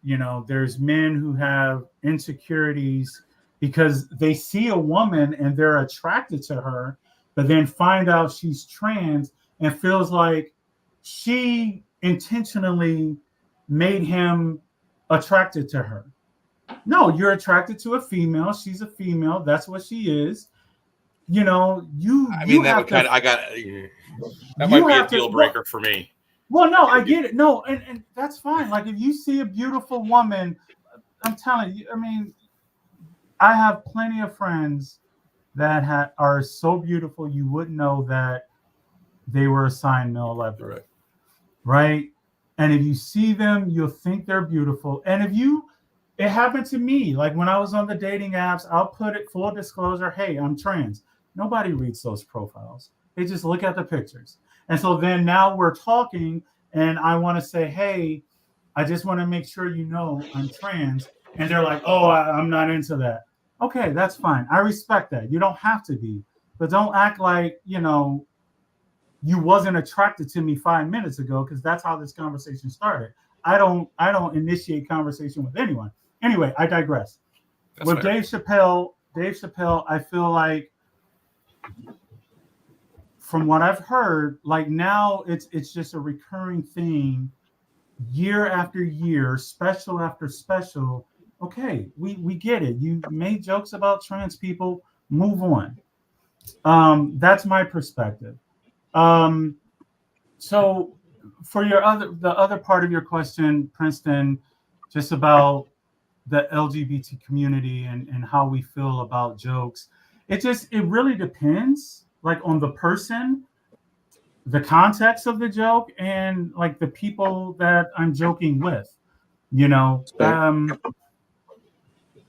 there's men who have insecurities because they see a woman and they're attracted to her, but then find out she's trans and feels like she intentionally made him attracted to her. No, you're attracted to a female. She's a female. That's what she is. That might be a deal breaker for me. Well, no, I get it. No, and that's fine. Like, if you see a beautiful woman, I'm telling you, I have plenty of friends that are so beautiful you wouldn't know that they were assigned male lever. Right? And if you see them, you'll think they're beautiful. And it happened to me. Like, when I was on the dating apps, I'll put it full disclosure, hey, I'm trans. Nobody reads those profiles. They just look at the pictures. And so then now we're talking, and I want to say, hey, I just want to make sure I'm trans. And they're like, oh, I'm not into that. Okay, that's fine. I respect that. You don't have to be. But don't act like, you wasn't attracted to me 5 minutes ago, because that's how this conversation started. I don't initiate conversation with anyone. Anyway, I digress. That's with fair. Dave Chappelle, I feel like, from what I've heard, like, now it's just a recurring thing, year after year, special after special. Okay, we get it. You made jokes about trans people. Move on. That's my perspective. So for the other part of your question, Princeton, just about the LGBT community and how we feel about jokes, it really depends, like, on the person, the context of the joke, and like the people that I'm joking with.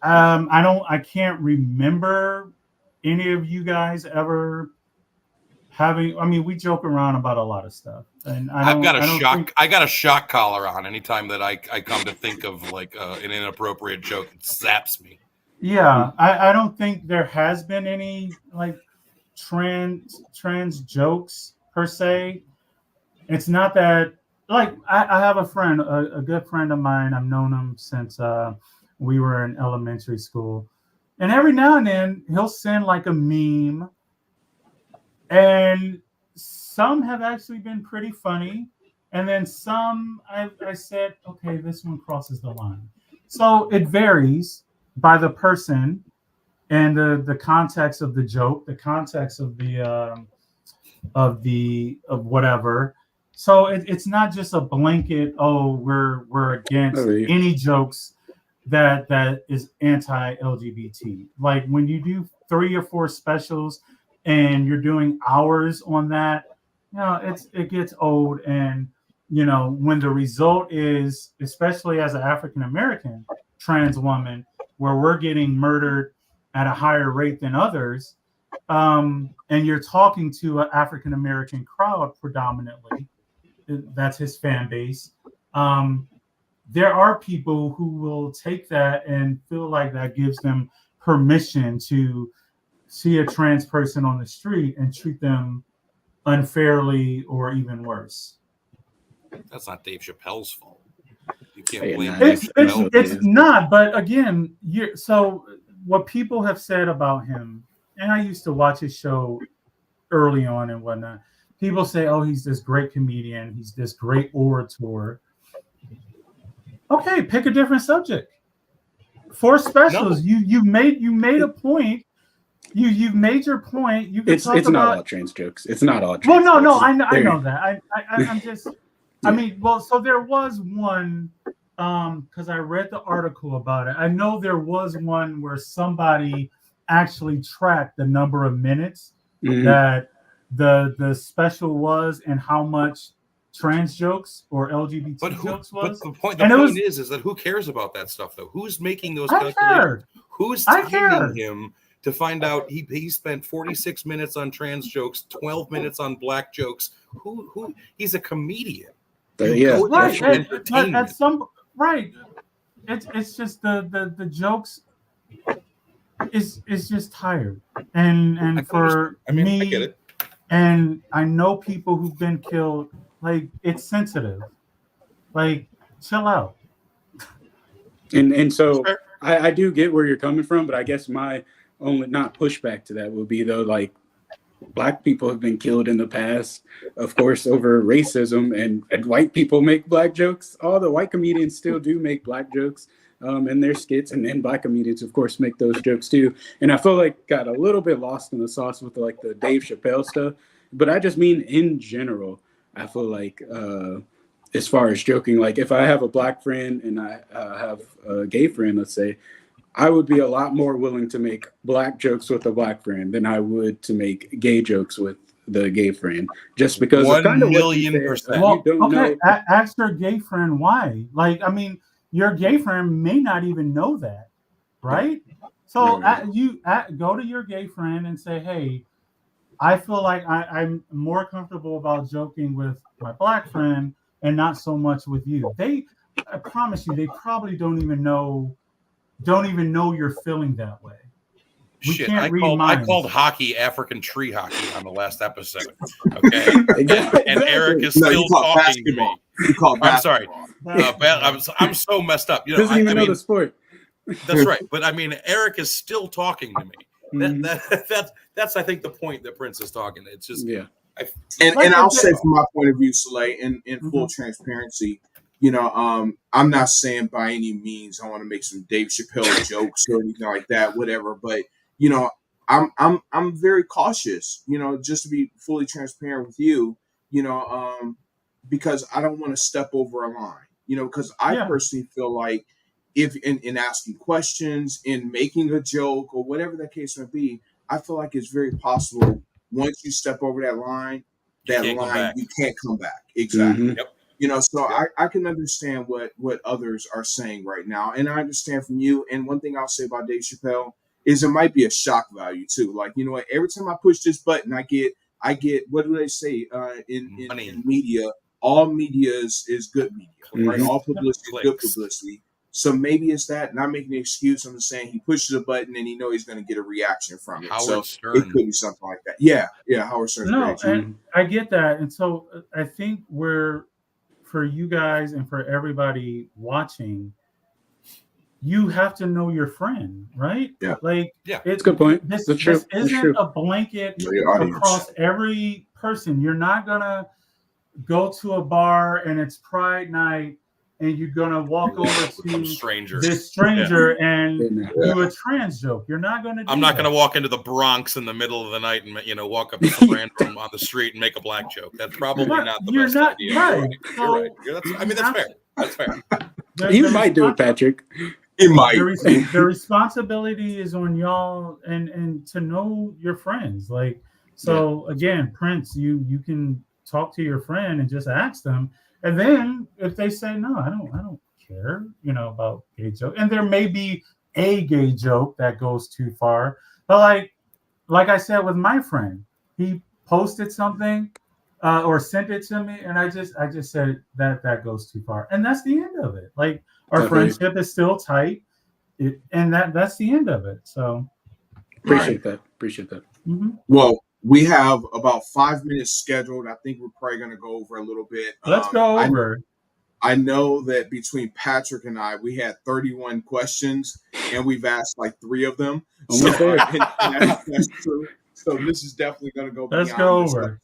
I can't remember any of you guys ever having. We joke around about a lot of stuff, and I got a shock collar on anytime that I come to think of like an inappropriate joke. It saps me. Yeah, I don't think there has been any like trans jokes per se. It's not that, like, I have a friend, a good friend of mine. I've known him since we were in elementary school, and every now and then he'll send like a meme, and some have actually been pretty funny, and then some I said, okay, this one crosses the line. So it varies by the person and the context of the joke, the context of of whatever. So it's not just a blanket. Oh, we're against any jokes that is anti-LGBT. Like when you do 3 or 4 specials and you're doing hours on that, it gets old. And when the result is, especially as an African American trans woman, where we're getting murdered at a higher rate than others, and you're talking to an African American crowd predominantly, that's his fan base. There are people who will take that and feel like that gives them permission to see a trans person on the street and treat them unfairly or even worse. That's not Dave Chappelle's fault. You can't blame it's not, but again, so what people have said about him, and I used to watch his show early on and whatnot. People say, "Oh, he's this great comedian. He's this great orator." Okay, pick a different subject. 4 specials. No. You made a point. You've made your point. You can it's not all trans jokes. It's not all. Trans jokes. No. I know that. I'm just. Yeah. I mean, well, so there was one because I read the article about it. I know there was one where somebody actually tracked the number of minutes that the special was and how much trans jokes or LGBT jokes was. But the point is that who cares about that stuff though? Who's making those calculations? Who's timing him to find out he spent 46 minutes on trans jokes, 12 minutes on black jokes? Who he's a comedian. Yeah, right. At some right. It's just the jokes is just tired. And for me, I get it. And I know people who've been killed. Like, it's sensitive. Like, chill out. And so I do get where you're coming from, but I guess my only not pushback to that would be though, like, Black people have been killed in the past, of course, over racism, and white people make Black jokes. All the white comedians still do make Black jokes in their skits, and then Black comedians, of course, make those jokes too. And I feel like got a little bit lost in the sauce with like the Dave Chappelle stuff, but I just mean in general. I feel like as far as joking, like if I have a Black friend and I have a gay friend, let's say, I would be a lot more willing to make Black jokes with a Black friend than I would to make gay jokes with the gay friend, just because 1,000,000%. Well, okay, ask your gay friend why. Like, I mean, your gay friend may not even know that, right? So go to your gay friend and say, hey, I feel like I'm more comfortable about joking with my Black friend and not so much with you. I promise you, they probably don't even know you're feeling that way. I called hockey African tree hockey on the last episode. Okay, and Eric is still talking to me. I'm sorry. I'm so messed up. Doesn't even know the sport. That's right. But I mean, Eric is still talking to me. That's I think the point that Prince is talking. It's just and I'll say from my point of view, Soleil, in full transparency, I'm not saying by any means I want to make some Dave Chappelle jokes or anything like that, whatever. But I'm very cautious, just to be fully transparent with you, because I don't want to step over a line, because I personally feel like if in asking questions, in making a joke or whatever that case may be, I feel like it's very possible once you step over that line, you can't come back. Exactly. Mm-hmm. Yep. So I can understand what others are saying right now. And I understand from you. And one thing I'll say about Dave Chappelle is it might be a shock value too. Like, what, every time I push this button, I get, what do they say in media? All media is good media, right? All publicity is good publicity. So maybe it's that, not making an excuse. I'm just saying he pushes a button and he's going to get a reaction from it. Howard Stern. It could be something like that. Yeah, Howard Stern. No, and I get that. And so I think for you guys and for everybody watching, you have to know your friend, right? Yeah. Like, it's a good point. This isn't a blanket across every person. You're not gonna go to a bar and it's Pride night and you're gonna walk over to stranger. this stranger and Yeah. do a trans joke. You're not gonna. I'm not going to walk into the Bronx in the middle of the night and walk up to some random on the street and make a black joke. That's probably not the best idea. Right. You're right. That's fair. That's fair. You might do it, Patrick. It might. The responsibility is on y'all and to know your friends. Like, so again, Prince, you can talk to your friend and just ask them. And then if they say no, I don't care, about gay joke. And there may be a gay joke that goes too far. But like I said with my friend, he posted something or sent it to me, and I just said that goes too far. And that's the end of it. Like, our friendship is still tight. And that's the end of it. So appreciate that. Mm-hmm. Well, we have about 5 minutes scheduled. I think we're probably going to go over a little bit. Let's go over. I know that between Patrick and I, we had 31 questions, and we've asked like 3 of them. So, that's true. So this is definitely going to go beyond. Let's go over.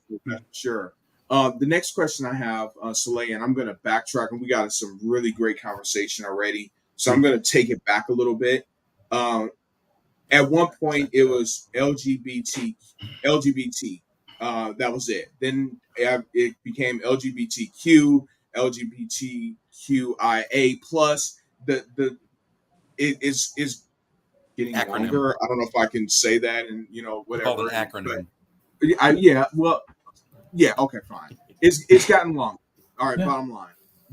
Sure. The next question I have, Soleil, and I'm going to backtrack, and we got some really great conversation already. So I'm going to take it back a little bit. At one point, it was LGBT. That was it. Then it became LGBTQ, LGBTQIA plus. It is getting Acronym. longer. I don't know if I can say that, and whatever. Called an acronym. Okay, fine. It's gotten longer. All right. Yeah. Bottom line.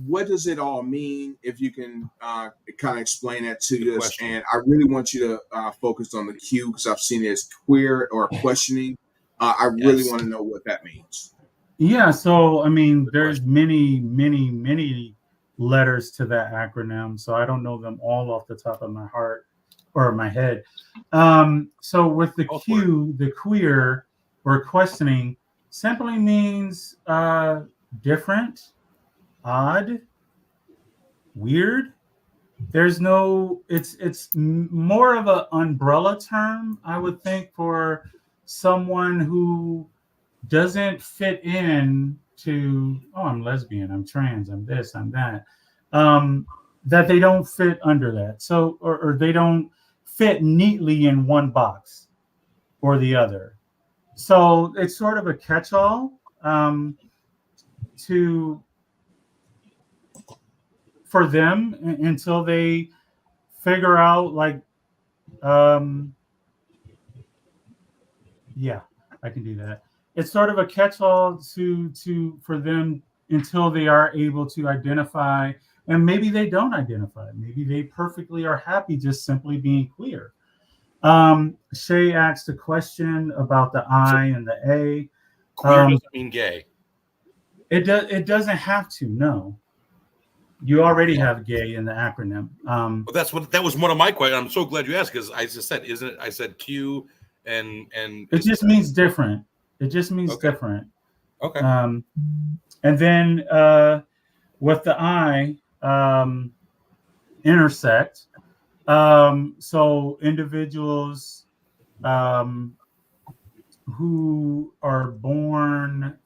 What does it all mean? If you can kind of explain that to us. And I really want you to focus on the Q, because I've seen it as queer or questioning. I really want to know what that means. Yeah. So, I mean, there's many, many, many letters to that acronym. So I don't know them all off the top of my heart or my head. So with the Q, the queer or questioning simply means different, odd, weird. There's no, it's more of an umbrella term, I would think, for someone who doesn't fit in to, I'm lesbian, I'm trans, I'm this, I'm that, that they don't fit under that. So, or they don't fit neatly in one box or the other. So it's sort of a catch-all for them until they figure out, like, yeah, I can do that. It's sort of a catch-all for them until they are able to identify, and maybe they don't identify. Maybe they perfectly are happy just simply being queer. Shay asked a question about the I and the A. Queer doesn't mean gay. It doesn't have to. No, you already have gay in the acronym. But that was one of my questions. I'm so glad you asked, because I just said, isn't it? I said Q and it just means different. It just means different. Okay. And then with the I, intersect. So individuals who are born,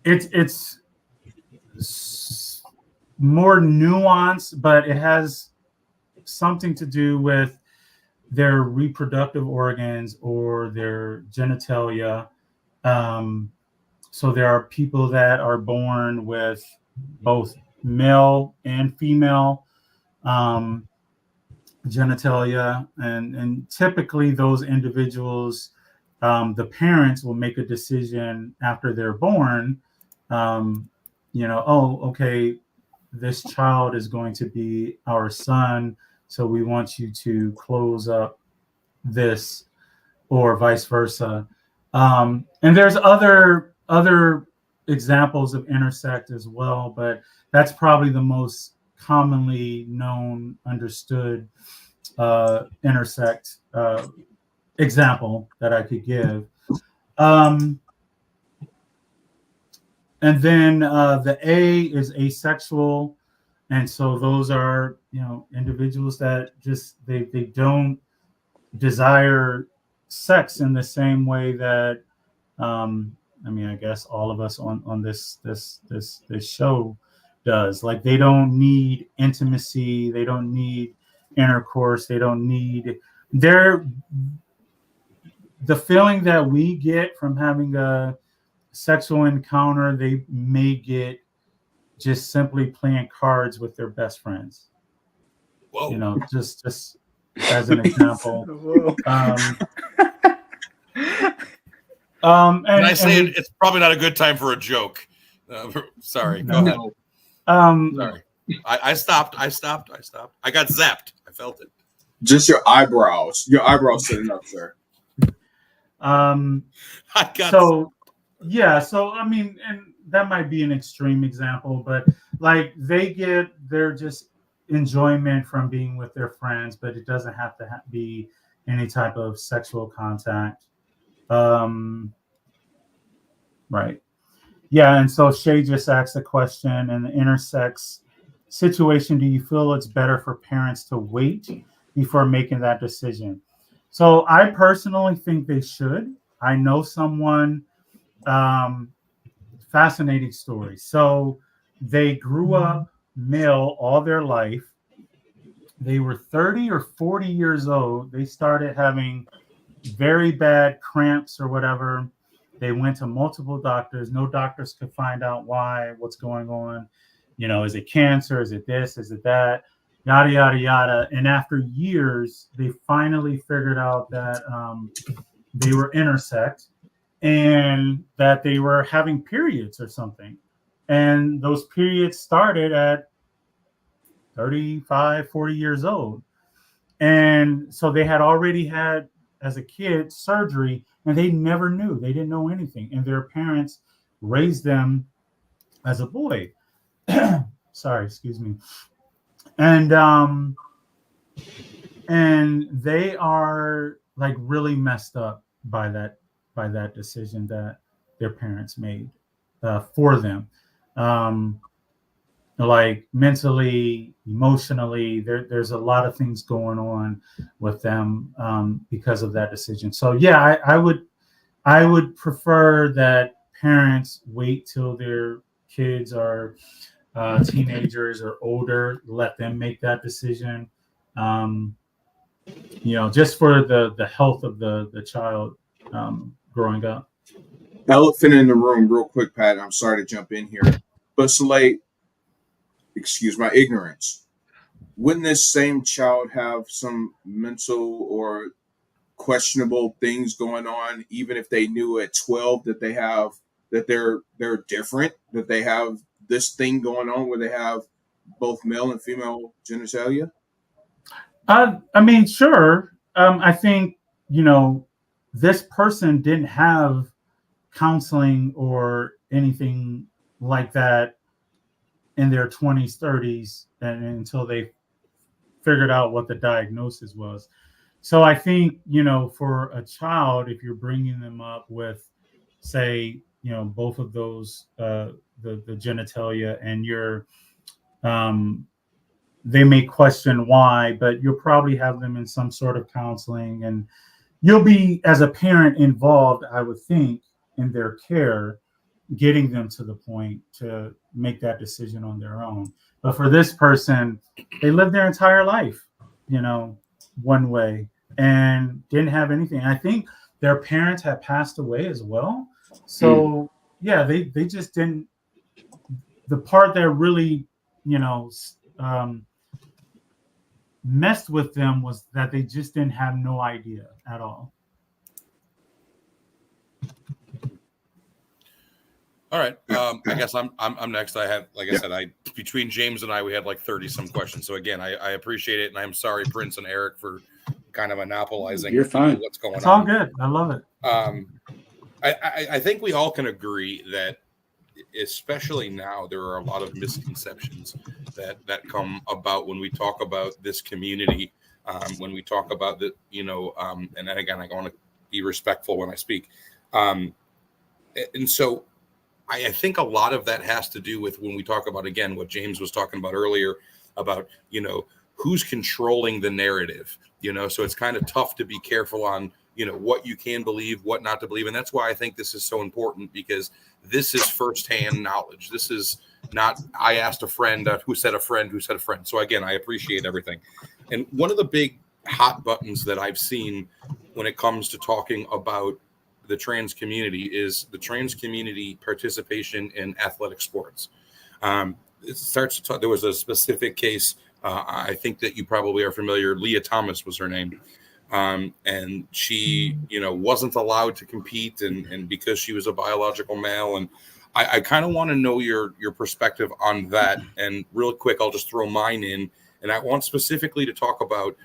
it's more nuanced, but it has something to do with their reproductive organs or their genitalia. So there are people that are born with both male and female genitalia, and typically those individuals, the parents will make a decision after they're born, this child is going to be our son, so we want you to close up this, or vice versa. And there's other examples of intersect as well, but that's probably the most commonly known, understood intersect example that I could give. And then the A is asexual, and so those are individuals that just they don't desire sex in the same way that, I guess all of us on this show does. Like, they don't need intimacy, they don't need intercourse, they don't need the feeling that we get from having a sexual encounter, they may get just simply playing cards with their best friends. Whoa. You know, just as an example. And I say it's probably not a good time for a joke. Sorry, go ahead. Sorry, I stopped. I got zapped. I felt it. Just your eyebrows. Your eyebrows sitting up, sir. So I mean, and that might be an extreme example, but like they get their just enjoyment from being with their friends, but it doesn't have to be any type of sexual contact. Right. Yeah, and so Shay just asked a question: in the intersex situation, do you feel it's better for parents to wait before making that decision? So I personally think they should. I know someone, fascinating story. So they grew up male all their life. They were 30 or 40 years old. They started having very bad cramps or whatever. They went to multiple doctors. No doctors could find out why, what's going on. You know, is it cancer? Is it this? Is it that? Yada, yada, yada. And after years, they finally figured out that they were intersex and that they were having periods or something. And those periods started at 35, 40 years old. And so they had already had, as a kid, surgery, and they never knew. They didn't know anything. And their parents raised them as a boy. Sorry, excuse me. And they are like really messed up by that decision that their parents made for them. Like mentally, emotionally, there's a lot of things going on with them because of that decision. So yeah, I would prefer that parents wait till their kids are teenagers or older, let them make that decision. Just for the health of the child growing up. Elephant in the room, real quick, Pat. I'm sorry to jump in here, but Soleil, excuse my ignorance. Wouldn't this same child have some mental or questionable things going on, even if they knew at 12 that they're different, that they have this thing going on where they have both male and female genitalia? I mean, sure. I think, this person didn't have counseling or anything like that in their 20s, 30s, and until they figured out what the diagnosis was. So I think, for a child, if you're bringing them up with, say, both of those, the genitalia, and they may question why, but you'll probably have them in some sort of counseling, and you'll be, as a parent, involved, I would think, in their care, getting them to the point to make that decision on their own. But for this person, they lived their entire life, one way, and didn't have anything. I think their parents had passed away as well. So yeah, they just didn't. The part that really, messed with them was that they just didn't have no idea at all. All right. I guess I'm next. I had, like I said, between James and I, we had like 30 some questions. So again, I appreciate it, and I'm sorry, Prince and Eric, for kind of monopolizing. You're fine. What's going on? It's all good. I love it. I think we all can agree that, especially now, there are a lot of misconceptions that come about when we talk about this community, when we talk about the, and then again, I want to be respectful when I speak. And so I think a lot of that has to do with when we talk about, again, what James was talking about earlier about, who's controlling the narrative, so it's kind of tough to be careful on what you can believe, what not to believe. And that's why I think this is so important, because this is firsthand knowledge. This is not, I asked a friend who said a friend who said a friend. So again, I appreciate everything. And one of the big hot buttons that I've seen when it comes to talking about the trans community is the trans community participation in athletic sports. It starts to talk, there was a specific case, I think that you probably are familiar. Leah Thomas was her name. And she, wasn't allowed to compete, and because she was a biological male. And I kind of want to know your perspective on that. And real quick, I'll just throw mine in. And I want specifically to talk about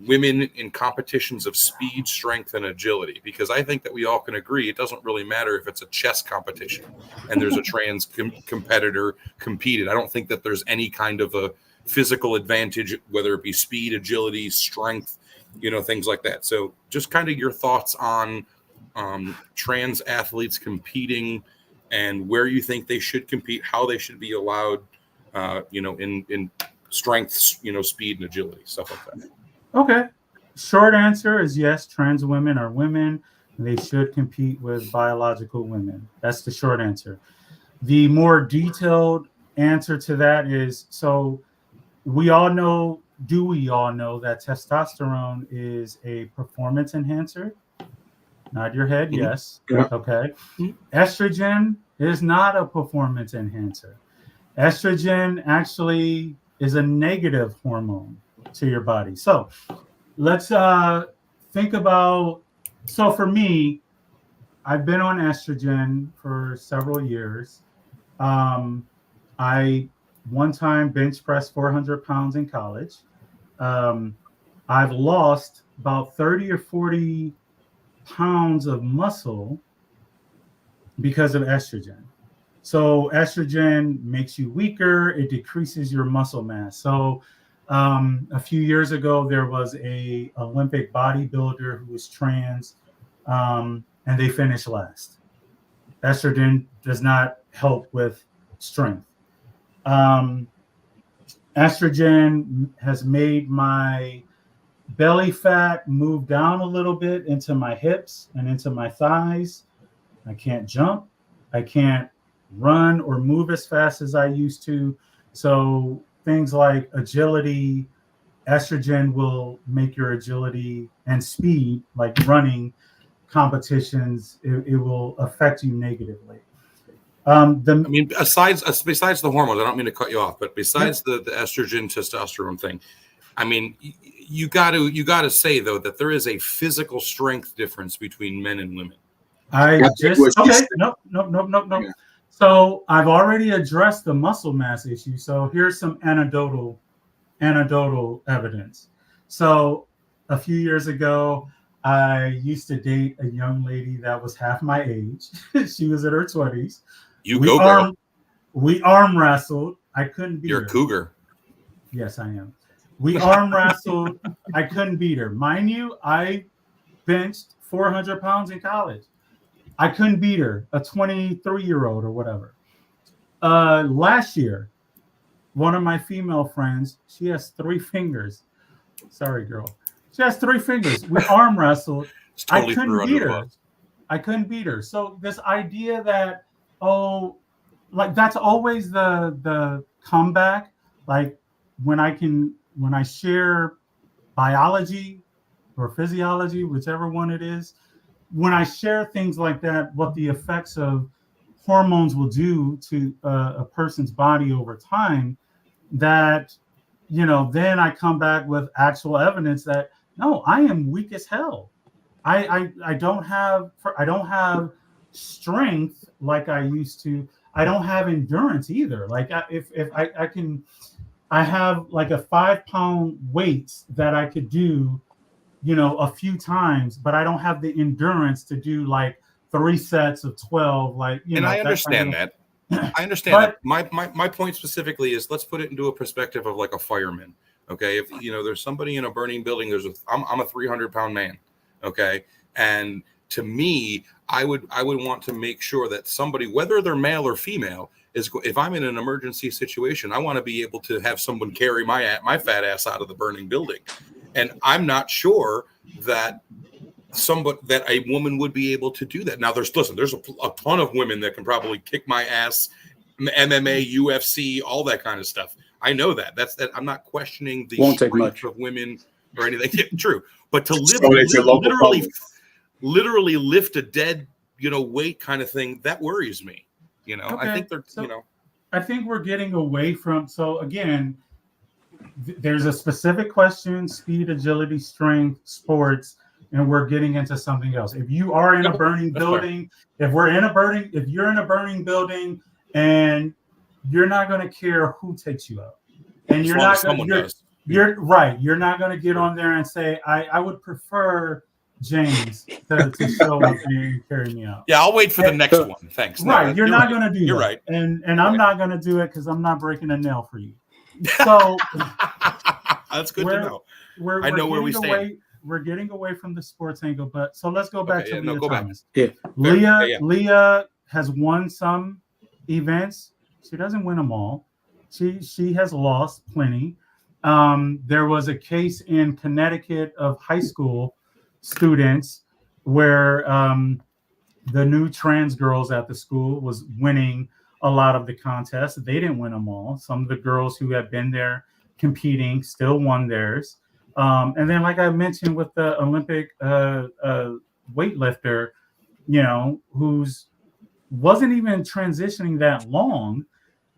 women in competitions of speed, strength, and agility, because I think that we all can agree it doesn't really matter if it's a chess competition and there's a trans competitor competed. I don't think that there's any kind of a physical advantage, whether it be speed, agility, strength, things like that. So just kind of your thoughts on trans athletes competing and where you think they should compete, how they should be allowed, in strength, speed and agility, stuff like that. Okay. Short answer is yes, trans women are women. And they should compete with biological women. That's the short answer. The more detailed answer to that is, so we all know that testosterone is a performance enhancer? Nod your head, yes. Yeah. Okay. Estrogen is not a performance enhancer. Estrogen actually is a negative hormone to your body. So let's think about, so for me, I've been on estrogen for several years. I one time bench pressed 400 pounds in college. I've lost about 30 or 40 pounds of muscle because of estrogen. So estrogen makes you weaker. It decreases your muscle mass. So a few years ago, there was a Olympic bodybuilder who was trans, and they finished last. Estrogen does not help with strength. Estrogen has made my belly fat move down a little bit into my hips and into my thighs. I can't jump. I can't run or move as fast as I used to. So things like agility, estrogen will make your agility and speed, like running competitions, it will affect you negatively. Besides the hormones, I don't mean to cut you off, but besides the estrogen testosterone thing, I mean, you got to say though that there is a physical strength difference between men and women. No. Yeah. So I've already addressed the muscle mass issue. So here's some anecdotal evidence. So a few years ago, I used to date a young lady that was half my age. She was in her 20s. We arm wrestled. I couldn't beat her. You're a cougar. Yes, I am. We arm wrestled. I couldn't beat her. Mind you, I benched 400 pounds in college. I couldn't beat her, a 23-year-old or whatever. Last year, one of my female friends, she has 3 fingers. Sorry, girl. She has 3 fingers. We arm wrestled. Totally I couldn't beat her. So this idea that, that's always the comeback. Like when I share biology or physiology, whichever one it is, when I share things like that, what the effects of hormones will do to a person's body over time, that, then I come back with actual evidence that, no, I am weak as hell. I don't have strength like I used to. I don't have endurance either. Like I have like a 5-pound weight that I could do, a few times, but I don't have the endurance to do like 3 sets of 12. And I understand that. I understand that. My point specifically is, let's put it into a perspective of like a fireman. Okay, if there's somebody in a burning building, I'm a 300-pound man. Okay, and to me, I would want to make sure that somebody, whether they're male or female, if I'm in an emergency situation, I want to be able to have someone carry my fat ass out of the burning building. And I'm not sure that somebody that a woman would be able to do that. Now there's a ton of women that can probably kick my ass, MMA, UFC, all that kind of stuff. I know that. That's that. I'm not questioning the Won't take strength much of women or anything. Yeah, true, but to literally lift a dead, weight kind of thing, that worries me. Okay. I think they're, I think we're getting away from. So again, there's a specific question: speed, agility, strength, sports. And we're getting into something else. If you are in a burning building, if you're in a burning building, and you're not going to care who takes you out, and you're not going to, you're right. You're not going to get on there and say, I would prefer James to show up and carry me out. Yeah, I'll wait for the next one. Thanks. Right, no, you're not going to do you're that. Right. And I'm not going to do it because I'm not breaking a nail for you. So that's good to know. I know where we stand. We're getting away from the sports angle, but so let's go back to Leah Thomas. Yeah. Leah has won some events. She doesn't win them all. She has lost plenty. There was a case in Connecticut of high school students where the new trans girls at the school was winning a lot of the contests. They didn't win them all. Some of the girls who had been there competing still won theirs. And then, like I mentioned with the Olympic weightlifter, who's wasn't even transitioning that long,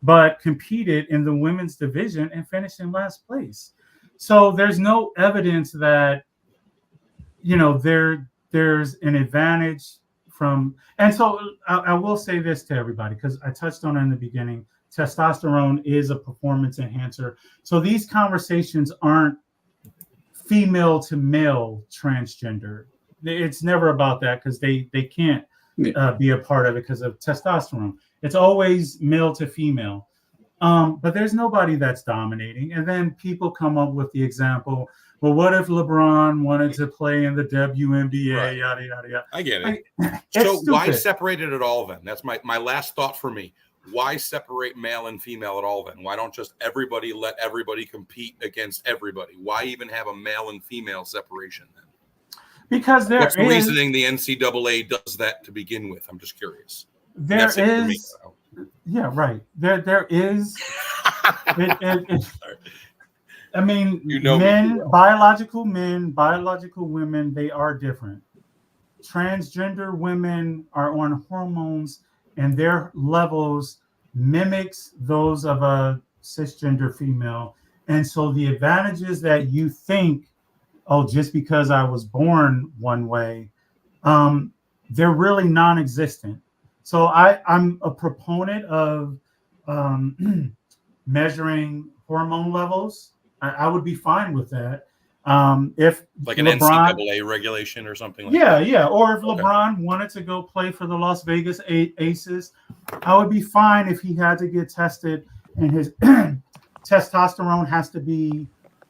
but competed in the women's division and finished in last place. So there's no evidence that, there's an advantage from. And so I will say this to everybody, because I touched on it in the beginning. Testosterone is a performance enhancer. So these conversations aren't female to male transgender. It's never about that, because they can't be a part of it because of testosterone. It's always male to female. But there's nobody that's dominating. And then people come up with the example, well, what if LeBron wanted to play in the WNBA, right. Yada, yada, yada. I get it. So why separate it at all then? That's my last thought for me. Why separate male and female at all then? Why don't just let everybody compete against everybody? Why even have a male and female separation then? Because what's the reasoning the NCAA does that to begin with? I'm just curious. There is, yeah, right. There is. I mean, biological women, they are different. Transgender women are on hormones, and their levels mimics those of a cisgender female. And so the advantages that you think, just because I was born one way, they're really non-existent. So I'm a proponent of measuring hormone levels. I would be fine with that. If like an NCAA regulation or something like that. Yeah. Or if LeBron wanted to go play for the Las Vegas Aces, I would be fine if he had to get tested and his testosterone has to be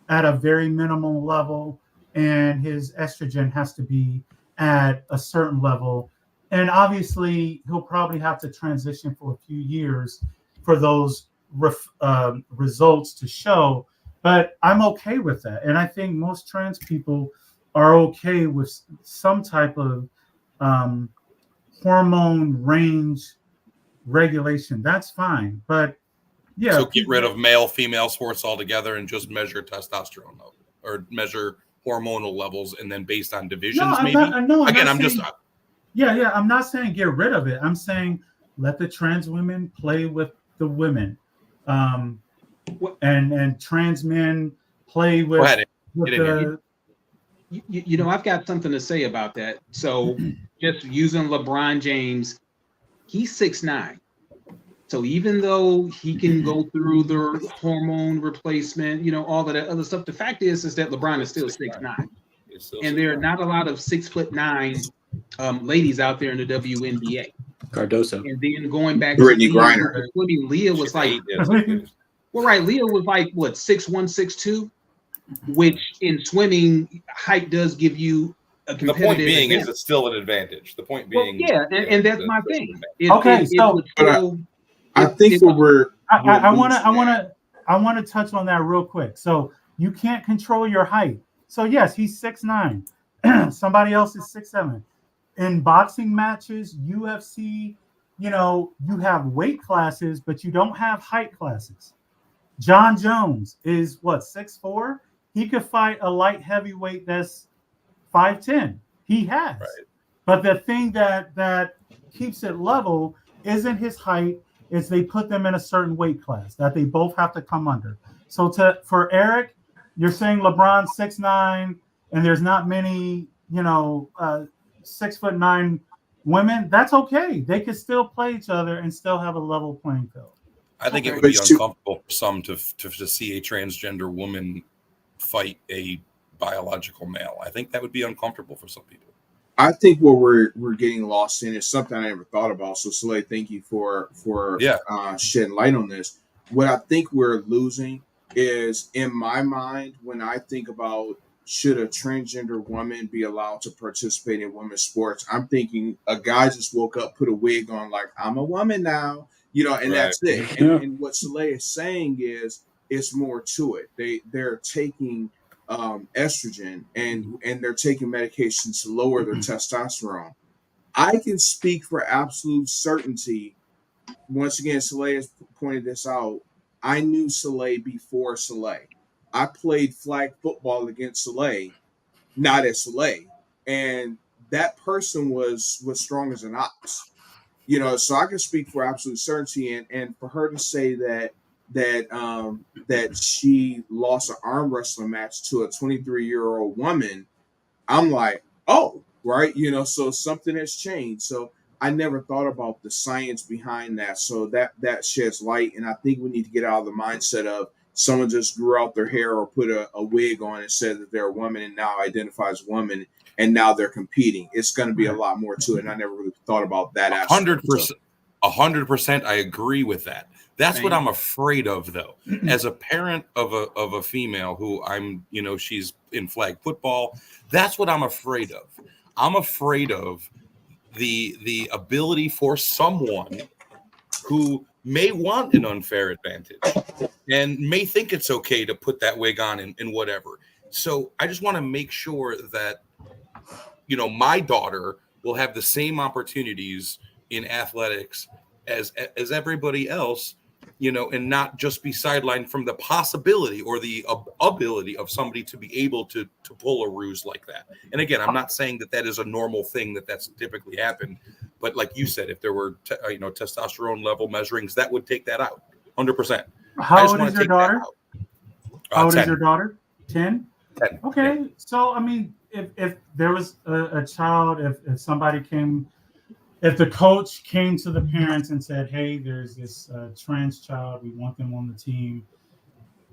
at a very minimal level and his estrogen has to be at a certain level. And obviously, he'll probably have to transition for a few years for those results to show. But I'm okay with that. And I think most trans people are okay with some type of hormone range regulation. That's fine. But yeah. So get rid of male-female sports altogether and just measure testosterone level or measure hormonal levels, and then based on divisions, maybe? I'm not saying get rid of it. I'm saying let the trans women play with the women. And trans men play with, the. I've got something to say about that. So just using LeBron James, he's 6'9". So even though he can go through the hormone replacement, all of that other stuff, the fact is that LeBron is still 6'9". And there are not a lot of 6'9" ladies out there in the WNBA. Cardoso. And then going back Brittany to Griner. Leah was like, well, right. Leah was like, what, 6'1", 6'2", which in swimming, height does give you a competitive The point being advantage. is it's still an advantage. The point being. Well, and that's my thing. I think I want to touch on that real quick. So you can't control your height. So yes, he's 6'9". somebody else is 6'7". In boxing matches, UFC, you have weight classes, but you don't have height classes. John Jones is what, 6'4"? He could fight a light heavyweight that's 5'10". He has. Right. But the thing that keeps it level isn't his height, is they put them in a certain weight class that they both have to come under. So for Eric, you're saying LeBron 6'9", and there's not many, 6'9" women. That's okay. They could still play each other and still have a level playing field. I think it would But be uncomfortable for some to see a transgender woman fight a biological male. I think that would be uncomfortable for some people. I think what we're getting lost in is something I never thought about. So Soleil, thank you for shedding light on this. What I think we're losing is, in my mind, when I think about should a transgender woman be allowed to participate in women's sports, I'm thinking a guy just woke up, put a wig on, like, I'm a woman now, and Right. that's it. And what Soleil is saying is it's more to it. They're taking estrogen and they're taking medications to lower their testosterone. I can speak for absolute certainty. Once again, Soleil has pointed this out. I knew Soleil before Soleil. I played flag football against Soleil, not as Soleil, and that person was strong as an ox. So I can speak for absolute certainty, and for her to say that she lost an arm wrestling match to a 23-year-old woman, I'm like, oh, right, so something has changed. So I never thought about the science behind that. So that sheds light, and I think we need to get out of the mindset of someone just grew out their hair or put a wig on and said that they're a woman and now identifies a woman, and now they're competing. It's going to be a lot more to it, and I never really thought about that aspect. 100%, I agree with that. That's what I'm afraid of, though. As a parent of a female who she's in flag football, that's what I'm afraid of. I'm afraid of the ability for someone who may want an unfair advantage and may think it's okay to put that wig on and whatever. So I just want to make sure that, my daughter will have the same opportunities in athletics as everybody else, and not just be sidelined from the possibility or the ability of somebody to be able to pull a ruse like that. And again, I'm not saying that is a normal thing that's typically happened, but like you said, if there were testosterone level measurings, that would take that out 100%. How old is your daughter? How old is 10. your daughter? 10? 10. Okay. Yeah. So, I mean, if there was a child, if somebody came, if the coach came to the parents and said, hey, there's this trans child, we want them on the team.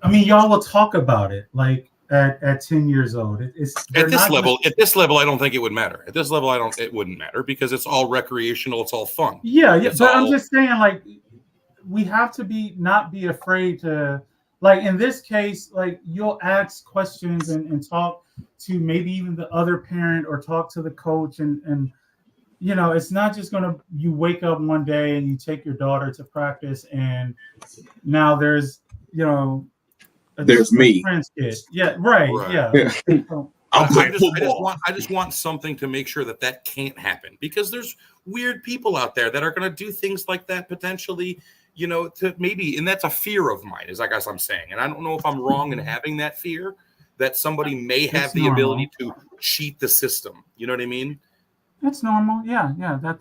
I mean, y'all will talk about it like at 10 years old. At this level, I don't think it would matter. At this level, it wouldn't matter because it's all recreational. It's all fun. Yeah. But I'm just saying, like, we have to not be afraid to, like, in this case, like, you'll ask questions and talk to maybe even the other parent or talk to the coach and it's not just you wake up one day and you take your daughter to practice and now there's me. Trans kid. Yeah, right. Yeah. I just want something to make sure that can't happen, because there's weird people out there that are going to do things like that potentially, to maybe, and that's a fear of mine, is I guess I'm saying, and I don't know if I'm wrong in having that fear that somebody may have the ability to cheat the system. You know what I mean? That's normal. Yeah.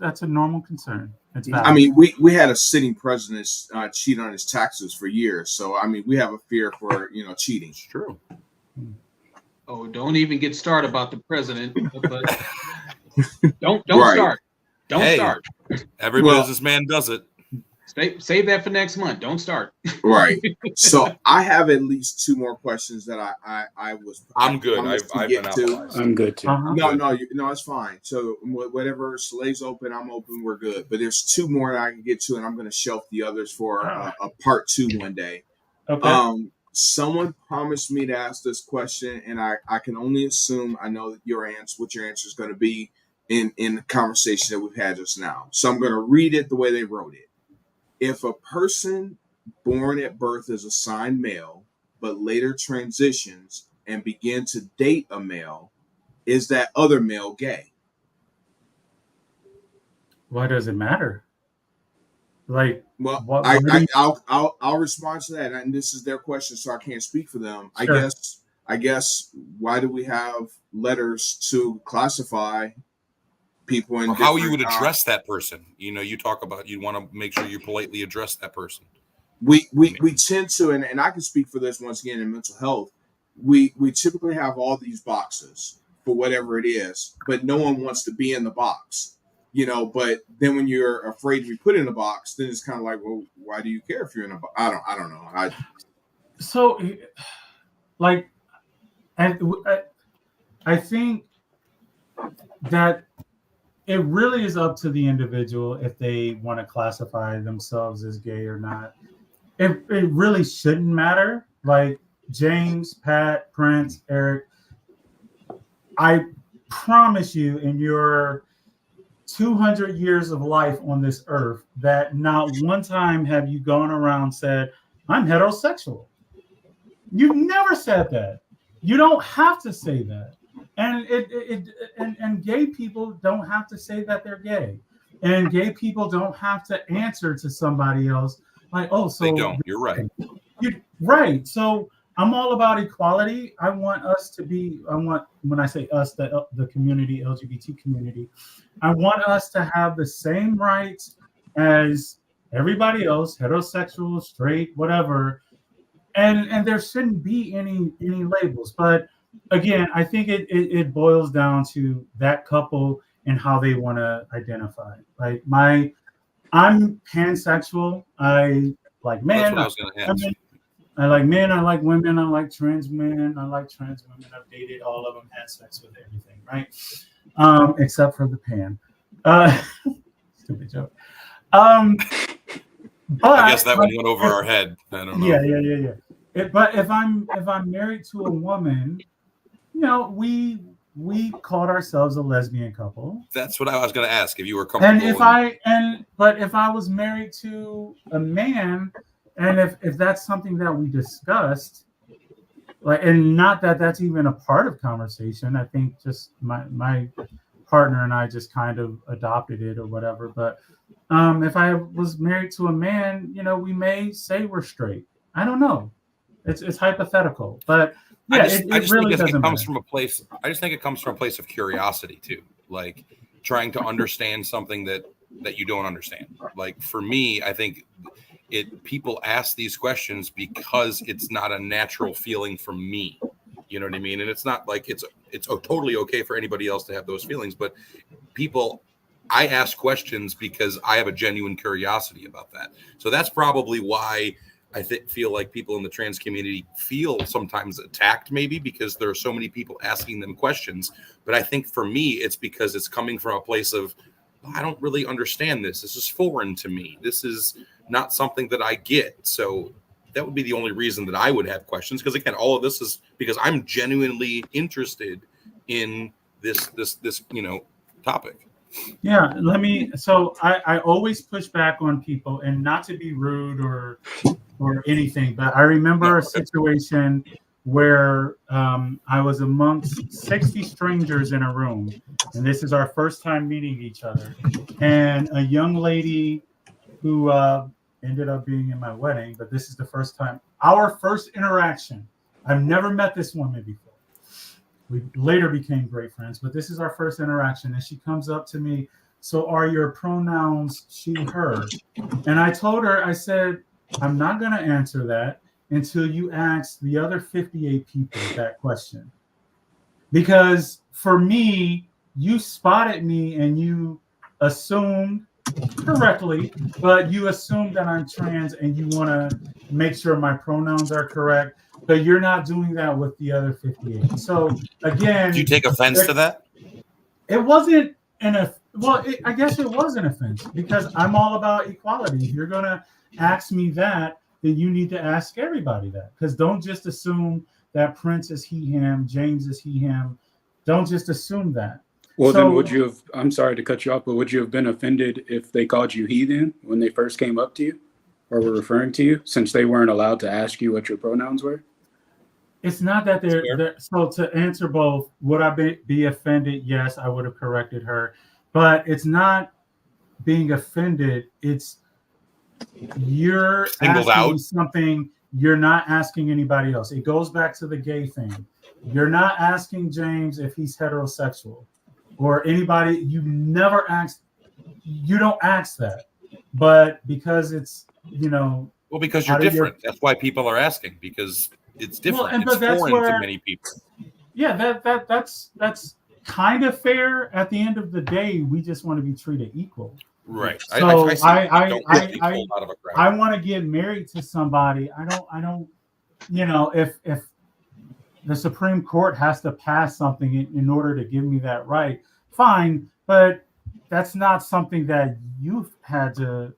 That's a normal concern. It's valid. I mean, we had a sitting president cheat on his taxes for years. So, I mean, we have a fear for, cheating. It's true. Oh, don't even get started about the president. But don't Right. start. Don't start. Every businessman does it. Save that for next month. Don't start. Right. So I have at least two more questions that I was. I'm good. I've been out. I'm good too. Uh-huh. No, it's fine. So whatever Soleil's open, I'm open. We're good. But there's two more that I can get to, and I'm going to shelf the others for a part 2 one day. Okay. Someone promised me to ask this question, and I can only assume I know what your answer is going to be in the conversation that we've had just now. So I'm going to read it the way they wrote it. If a person born at birth is assigned male, but later transitions and begin to date a male, is that other male gay? Why does it matter? Like, Well, what do you, I'll respond to that, and this is their question, so I can't speak for them. sure. I guess why do we have letters to classify people in Or how you different? would address that person. You know, you talk about you want to make sure you politely address that person. We tend to, and I can speak for this once again in mental health. We typically have all these boxes for whatever it is, but no one wants to be in the box. But then when you're afraid to be put in a box, then it's kind of like, well, why do you care if you're in a box? I don't know. So, like, and I think that it really is up to the individual if they want to classify themselves as gay or not. It really shouldn't matter. Like James, Pat, Prince, Eric, I promise you, in your 200 years of life on this earth, that not one time have you gone around said, I'm heterosexual. You've never said that. You don't have to say that. And and gay people don't have to say that they're gay. And gay people don't have to answer to somebody else like, oh, so They don't. You're right. Right. So I'm all about equality. I want when I say us, the community, LGBT community, I want us to have the same rights as everybody else, heterosexual, straight, whatever. And there shouldn't be any labels. But again, I think it boils down to that couple and how they want to identify. Like I'm pansexual. I like men. That's what I was going to ask. I like men, I like women, I like trans men, I like trans women. I've dated all of them, had sex with everything, right? Except for the pan. Stupid joke. But I guess that one went over our head. I don't know. Yeah. But if I'm married to a woman, we called ourselves a lesbian couple. That's what I was going to ask, if you were comfortable. But if I was married to a man, and if that's something that we discussed, like, and not that that's even a part of conversation, I think just my partner and I just kind of adopted it or whatever. But if I was married to a man, we may say we're straight. I don't know. It's hypothetical, but yeah, I just really think doesn't it comes matter. from a place. I just think it comes from a place of curiosity too, like trying to understand something that you don't understand. Like for me, I think people ask these questions because it's not a natural feeling from me. You know what I mean? And it's not like it's totally okay for anybody else to have those feelings, but I ask questions because I have a genuine curiosity about that. So that's probably why I feel like people in the trans community feel sometimes attacked, maybe because there are so many people asking them questions. But I think for me, it's because it's coming from a place of, I don't really understand this. This is foreign to me. This is not something that I get. So that would be the only reason that I would have questions. Because again, all of this is because I'm genuinely interested in this topic. Yeah, so I always push back on people, and not to be rude or anything, but I remember a situation where I was amongst 60 strangers in a room, and this is our first time meeting each other, and a young lady who ended up being in my wedding, but this is the first time, our first interaction. I've never met this woman before. We later became great friends, but this is our first interaction. And she comes up to me, so are your pronouns she, her? And I told her, I said, I'm not going to answer that until you ask the other 58 people that question. Because for me, you spotted me and you assumed correctly, but you assumed that I'm trans and you want to make sure my pronouns are correct. But you're not doing that with the other 58. So again, do you take offense to that? It wasn't I guess it was an offense because I'm all about equality. If you're gonna ask me that, then you need to ask everybody that. Because don't just assume that Prince is he, him, James is he, him. Don't just assume that. Well, then would you have, I'm sorry to cut you off, but would you have been offended if they called you heathen when they first came up to you or were referring to you, since they weren't allowed to ask you what your pronouns were? It's not that That's fair. they're so to answer both, would I be offended? Yes, I would have corrected her. But it's not being offended. It's you're Singled asking me out. something you're not asking anybody else. It goes back to the gay thing. You're not asking James if he's heterosexual or anybody. You never ask. You don't ask that. But because it's, Well, because you're out of your different. That's why people are asking, because it's well, different. and It's but that's foreign to where many people. yeah, that's kind of fair. At the end of the day, we just want to be treated equal. Right. So I see. Don't want to be I pulled out of a crowd. I want to get married to somebody. I don't if the Supreme Court has to pass something in order to give me that right, fine, but that's not something that you've had to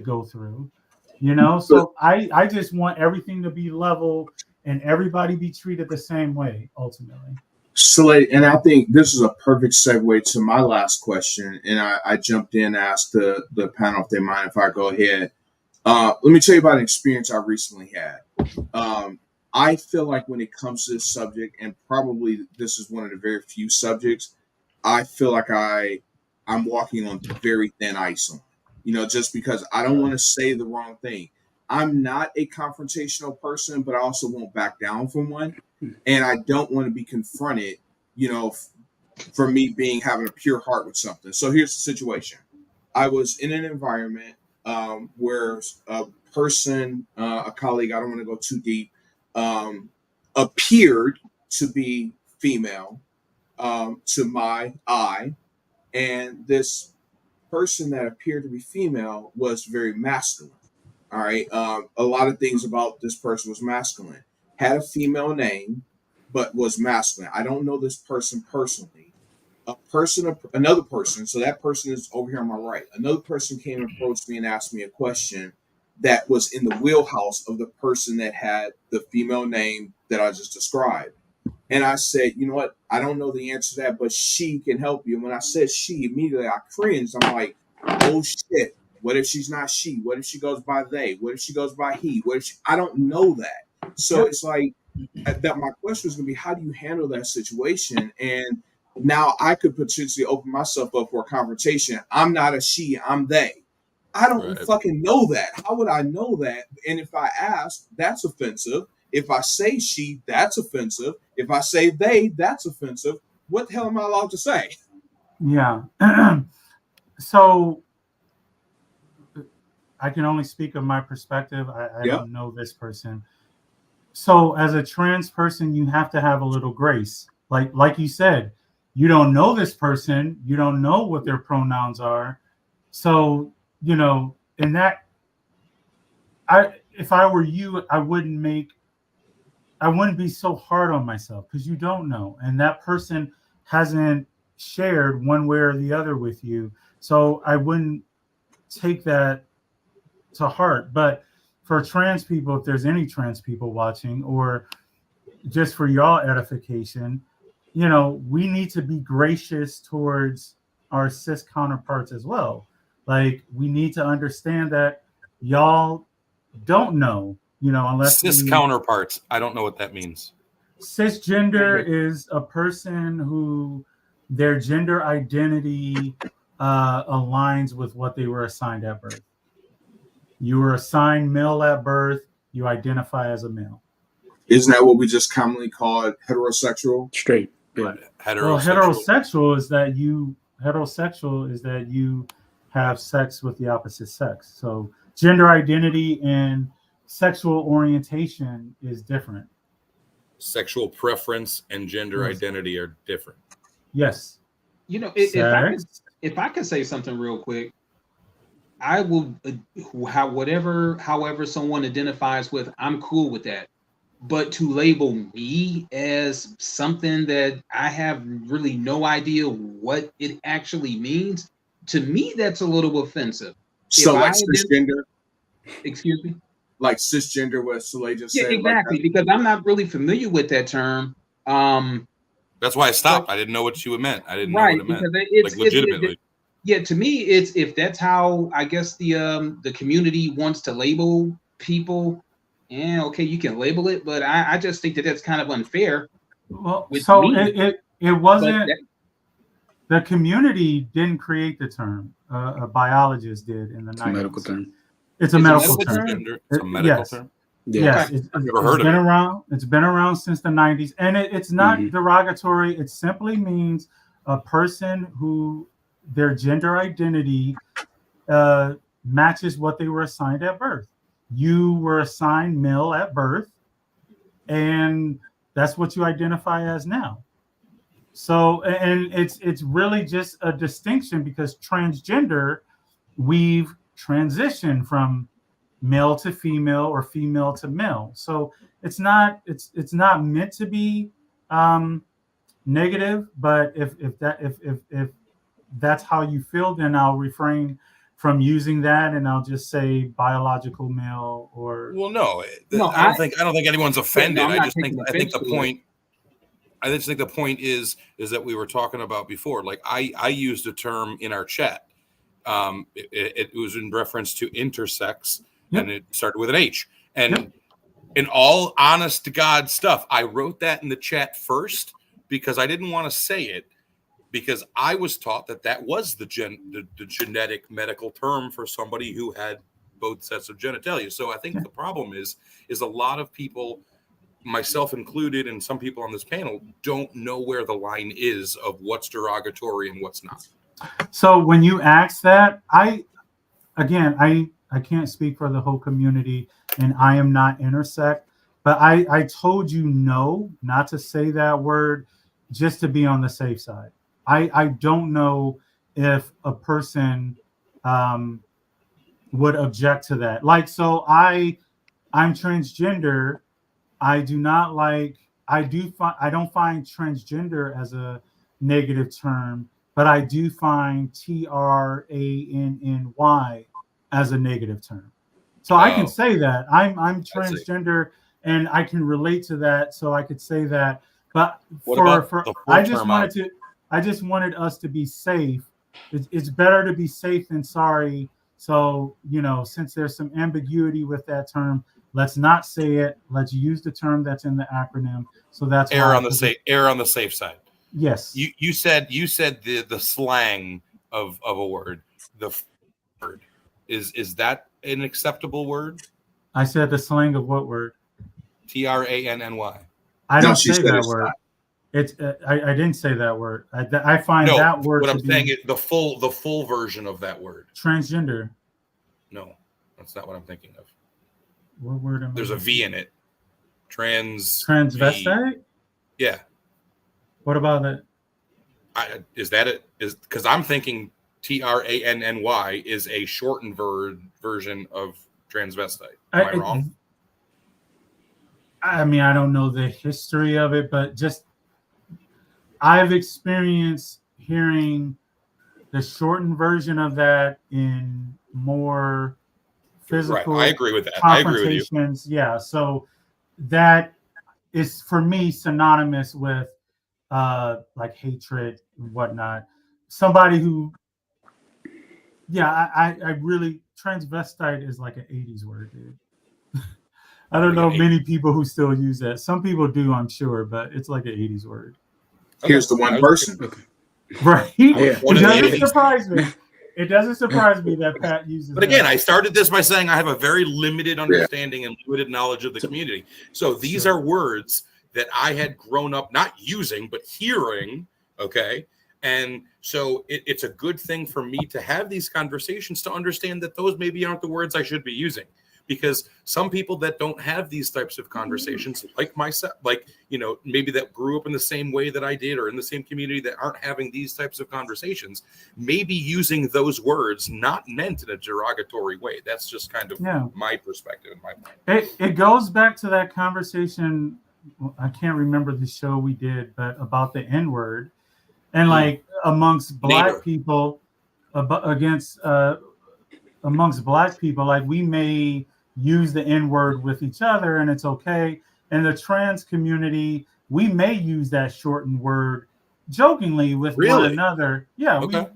go through, so I just want everything to be level and everybody be treated the same way ultimately. Slade, and I think this is a perfect segue to my last question. And I jumped in, asked the panel if they mind if I go ahead. Let me tell you about an experience I recently had. I feel like when it comes to this subject, and probably this is one of the very few subjects, I feel like I'm walking on very thin ice on. Just because I don't want to say the wrong thing. I'm not a confrontational person, but I also won't back down from one, and I don't want to be confronted. For me having a pure heart with something. So here's the situation. I was in an environment where a person, a colleague, I don't want to go too deep, appeared to be female to my eye. And this person that appeared to be female was very masculine. All right. A lot of things about this person was masculine. Had a female name, but was masculine. I don't know this person personally. Another person, so that person is over here on my right. Another person came and approached me and asked me a question that was in the wheelhouse of the person that had the female name that I just described. And I said, you know what? I don't know the answer to that, but she can help you. And when I said she, immediately I cringed. I'm like, oh shit. What if she's not she? What if she goes by they? What if she goes by he? I don't know that. So it's like that. My question is going to be, how do you handle that situation? And now I could potentially open myself up for a confrontation. I'm not a she, I'm they. I don't fucking know that. How would I know that? And if I ask, that's offensive. If I say she, that's offensive. If I say they, that's offensive. What the hell am I allowed to say? Yeah. So I can only speak of my perspective. I don't know this person. So as a trans person, you have to have a little grace. Like you said, you don't know this person. You don't know what their pronouns are. So, in that, if I were you, I wouldn't be so hard on myself because you don't know. And that person hasn't shared one way or the other with you. So I wouldn't take that to heart. But for trans people, if there's any trans people watching, or just for y'all edification, we need to be gracious towards our cis counterparts as well. Like, we need to understand that y'all don't know, unless Cis counterparts. I don't know what that means. Cisgender is a person who their gender identity aligns with what they were assigned at birth. You were assigned male at birth, you identify as a male. Isn't that what we just commonly call it, heterosexual? Straight. Right. Well, heterosexual is that you have sex with the opposite sex. So gender identity and sexual orientation is different. Sexual preference and gender identity are different. Yes. If I could say something real quick, I will, however someone identifies with, I'm cool with that. But to label me as something that I have really no idea what it actually means, to me, that's a little offensive. So like cisgender? Excuse me? Like cisgender, what Soleil just said? Exactly, because I'm not really familiar with that term. That's why I stopped. I didn't know what you meant. I didn't know what it meant. Like legitimately. To me, it's if that's how I guess the community wants to label people, yeah, okay, you can label it, but I just think that that's kind of unfair. Well, With so me, it But wasn't. that, The community didn't create the term. A biologist did in the It's a medical 90s. term. It's a it's a medical medical term. term. Transgender. It's a medical Yes. term. Yeah. Yes, Okay. I've never heard of been it. around. It's been around since the 90s, and it's not Mhm. derogatory. It simply means a person who their gender identity matches what they were assigned at birth. You were assigned male at birth, and that's what you identify as now. So, and it's really just a distinction because transgender, we've transitioned from male to female or female to male. So it's not meant to be um, negative, but if that's how you feel, then I'll refrain from using that, and I'll just say biological male or Well, no, No, I don't think anyone's yeah, no, offended. I'm not taking I think offense to it. I just think the point is that we were talking about before. Like I used a term in our chat. It was in reference to intersex, Yep. and it started with an H. And Yep. in all honest to God stuff, I wrote that in the chat first because I didn't want to say it because I was taught that was the genetic medical term for somebody who had both sets of genitalia. So I think the problem is a lot of people, myself included, and some people on this panel don't know where the line is of what's derogatory and what's not. So when you ask that, I can't speak for the whole community, and I am not intersex, but I told you no, not to say that word, just to be on the safe side. I don't know if a person would object to that. Like, so I'm transgender. I do not like. I don't find transgender as a negative term, but I do find TRANNY as a negative term. So I can say that I'm transgender and I can relate to that. So I could say that. But What about for the full I just term wanted out? to I just wanted us to be safe. It's better to be safe than sorry. So, since there's some ambiguity with that term, let's not say it. Let's use the term that's in the acronym. So that's Err on the safe side. Yes. You said the slang of a word. The word is that an acceptable word? I said the slang of what word? TRANNY. I No, don't she say said that it's word. not. It's I didn't say that word. I find No, that word what to I'm be saying is the full version of that word. transgender. No, that's not what I'm thinking of. What word am I? There's a V in it. V. Transvestite? Yeah. What about it? Is that it? Is because I'm thinking TRANNY is a shortened version of transvestite. Am I wrong? I mean, I don't know the history of it, but just I've experienced hearing the shortened version of that in more physical Right. I agree with that. I agree with you. confrontations. Yeah, so that is for me synonymous with like hatred and whatnot. Somebody who, yeah, I really transvestite is like an 80s word, dude. I don't know many people who still use that. Some people do, I'm sure, but it's like an 80s word. Here's the one person. Okay. Right. Yeah. It doesn't surprise me. It doesn't surprise me that Pat uses But again, that. I started this by saying I have a very limited understanding and limited knowledge of the community. So these are words that I had grown up not using, but hearing. Okay. And so it's a good thing for me to have these conversations to understand that those maybe aren't the words I should be using. Because some people that don't have these types of conversations, like myself, like, maybe that grew up in the same way that I did or in the same community that aren't having these types of conversations, maybe using those words not meant in a derogatory way. That's just kind of my perspective and my point. It goes back to that conversation. I can't remember the show we did, but about the N-word. And like amongst black people, amongst black people, like we may use the N-word with each other and it's okay. And the trans community, we may use that shortened word jokingly with one another. Yeah, okay.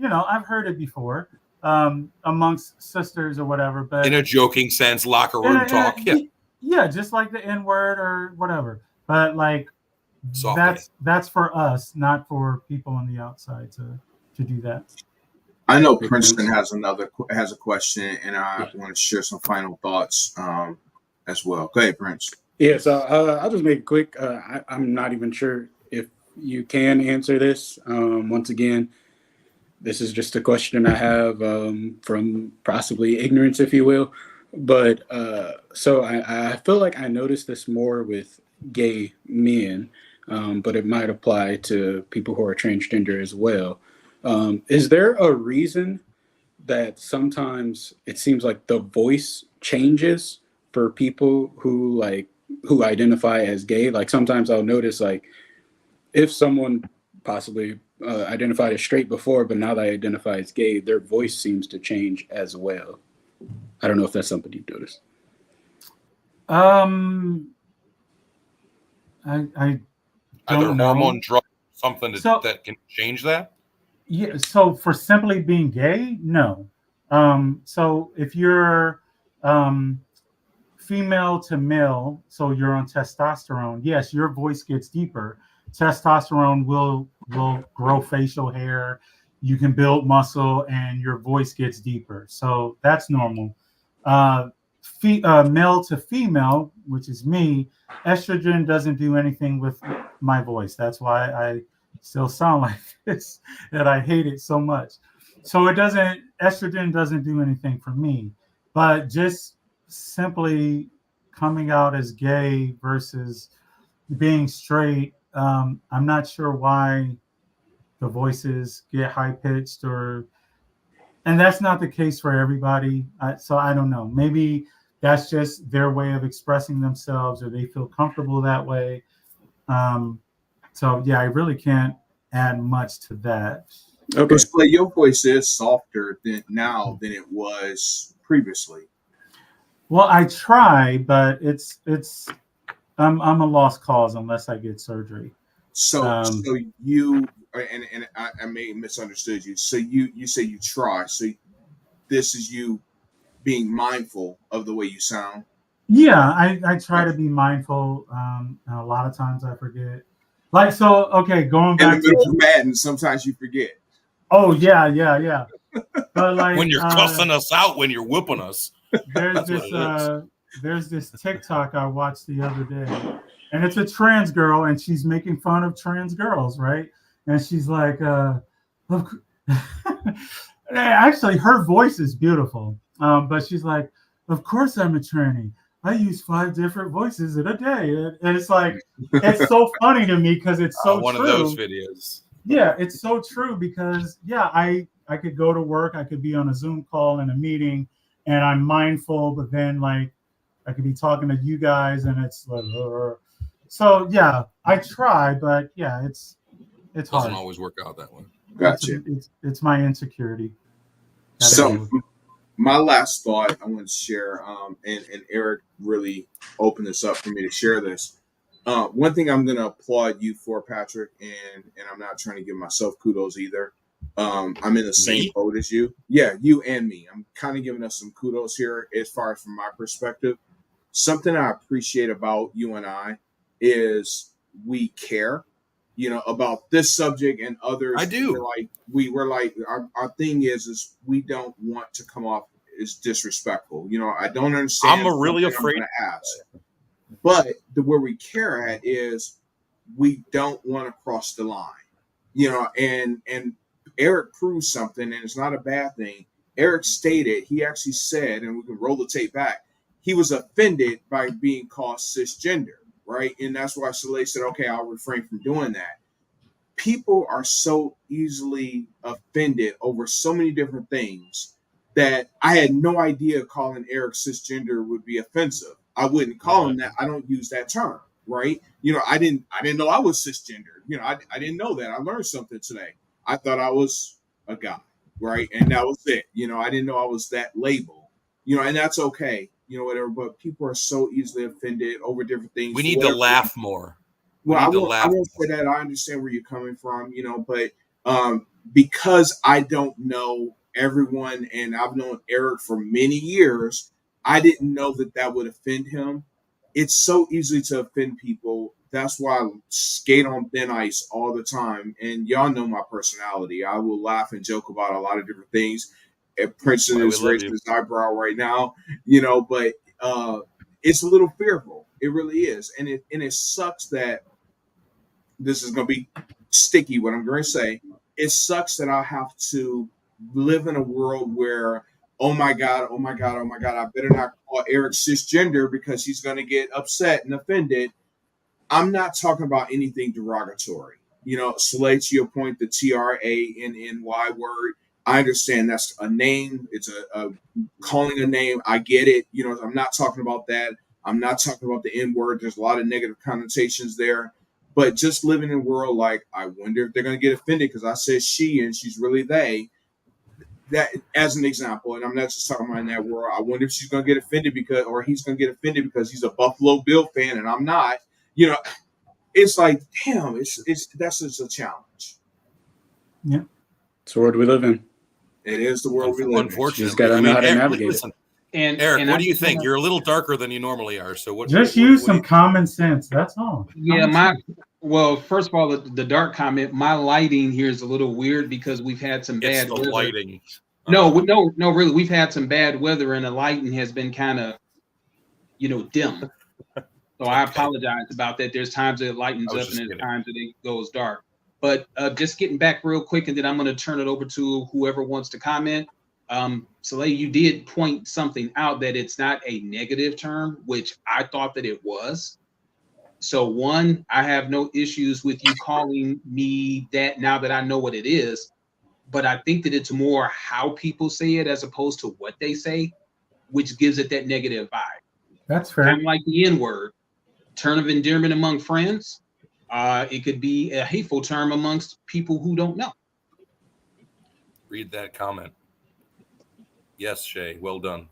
I've heard it before amongst sisters or whatever. But in a joking sense, locker room talk. Yeah. Yeah, just like the N word or whatever. But like Softly. that's for us, not for people on the outside to do that. I know Makes Princeton sense. has a question, and I Yeah. want to share some final thoughts as well. Go ahead, Prince. Yeah, so I'll just make it quick. I'm not even sure if you can answer this. Once again, this is just a question I have from possibly ignorance, if you will. But so I feel like I noticed this more with gay men, but it might apply to people who are transgender as well. Is there a reason that sometimes it seems like the voice changes for people who identify as gay? Like sometimes I'll notice like if someone possibly identified as straight before, but now they identify as gay, their voice seems to change as well. I don't know if that's something you've noticed. Um, I Either don't know. hormone, drug, something So that can change that. yeah, so for simply being gay, no. So if you're um female to male, so you're on testosterone, yes, your voice gets deeper. Testosterone will grow facial hair, you can build muscle, and your voice gets deeper. So that's normal. Uh, Male to female, which is me, estrogen doesn't do anything with my voice. That's why I still sound like this, and I hate it so much. So estrogen doesn't do anything for me, but just simply coming out as gay versus being straight, I'm not sure why the voices get high pitched, and that's not the case for everybody. So I don't know. Maybe that's just their way of expressing themselves, or they feel comfortable that way. Um, so yeah, I really can't add much to that. So, Okay. Slay, your voice is softer than it was previously. Well, I try, but it's I'm a lost cause unless I get surgery. Um, So you and I may have misunderstood you. So you say you try. So this is you being mindful of the way you sound. yeah, I try to Gotcha. be mindful. And a lot of times I forget. Like so, okay, going In the back to middle of Madden, sometimes you forget. oh yeah. But When like you're cussing us out, when you're whooping us, there's that's what this it is. there's this TikTok I watched the other day, and it's a trans girl, and she's making fun of trans girls, right? And she's like, look, actually, her voice is beautiful, but she's like, of course I'm a tranny. I use 5 different voices in a day, and it's like, it's so funny to me because it's so One of those true. videos. Yeah, it's so true because yeah, I could go to work, I could be on a Zoom call in a meeting, and I'm mindful, but then like I could be talking to you guys, and it's like, so yeah, I try, but yeah, it's Doesn't hard. always work out that way. Gotcha. It's my insecurity. Got to So deal Okay. with it. my last thought I want to share, and Eric really opened this up for me to share this. One thing I'm going to applaud you for, Patrick, and I'm not trying to give myself kudos either. I'm in the same Me? boat as you. Yeah, you and me. I'm kind of giving us some kudos here as far as from my perspective. Something I appreciate about you and I is we care, about this subject and I others. do. We were like our thing is we don't want to come off as disrespectful. I don't I'm understand really something I'm afraid. going to ask, but where we care at is we don't want to cross the line, and Eric proved something, and it's not a bad thing. Eric stated, he actually said, and we can roll the tape back, he was offended by being called cisgender, right? And that's why Soleil said, okay, I'll refrain from doing that. People are so easily offended over so many different things that I had no idea calling Eric cisgender would be offensive. I wouldn't call him that. I don't use that term, right? I didn't know I was cisgender. I didn't know that. I learned something today. I thought I was a guy, right? And that was it. I didn't know I was that label. And that's okay. Whatever. But people are so easily offended over different things We for need to whatever laugh more. We well, I need to won't. I laugh won't more. say that. I understand where you're coming from, but because I don't know everyone, and I've known Eric for many years, I didn't know that would offend him. it's so easy to offend people. That's why I skate on thin ice all the time. And y'all know my personality. I will laugh and joke about a lot of different things. And Princeton Why we is love raising you. his eyebrow right now, you know, but it's a little fearful. It really is. And it sucks that this is going to be sticky, what I'm going to say. It sucks that I have to live in a world where, oh my God, oh my God, oh my God, I better not call Eric cisgender because he's going to get upset and offended. I'm not talking about anything derogatory. You know, Soleil, to your point, the TRANNY word, I understand that's a name. It's a calling a name. I get it. You know, I'm not talking about that. I'm not talking about the N word. There's a lot of negative connotations there. But just living in a world like, I wonder if they're going to get offended because I said she and she's really they. That as an example, and I'm not just talking about in that world. I wonder if she's going to get offended because, or he's going to get offended because he's a Buffalo Bill fan and I'm not. You know, it's like, damn, it's that's just a challenge. Yeah. It's the world we live in. It is the world we live in. Unfortunately, Just gotta know how to Eric, navigate it. listen, And Eric, and what I do you think? You're a little darker than you normally are. So what? Just what use do some you- common sense. That's all. Yeah, Common sense. well, first of all, the dark comment. My lighting here is a little weird because we've had some It's bad the weather. lighting. No, really, we've had some bad weather, and the lighting has been kind of, dim. So I Okay. apologize about that. There's times that it lightens I was up, and just there's kidding. times that it goes dark. But just getting back real quick, and then I'm going to turn it over to whoever wants to comment. Soleil, you did point something out that it's not a negative term, which I thought that it was. So one, I have no issues with you calling me that now that I know what it is, but I think that it's more how people say it as opposed to what they say, which gives it that negative vibe. That's fair. Kind of like the N word, term of endearment among friends. It could be a hateful term amongst people who don't know. Read that comment. Yes, Shay. Well done.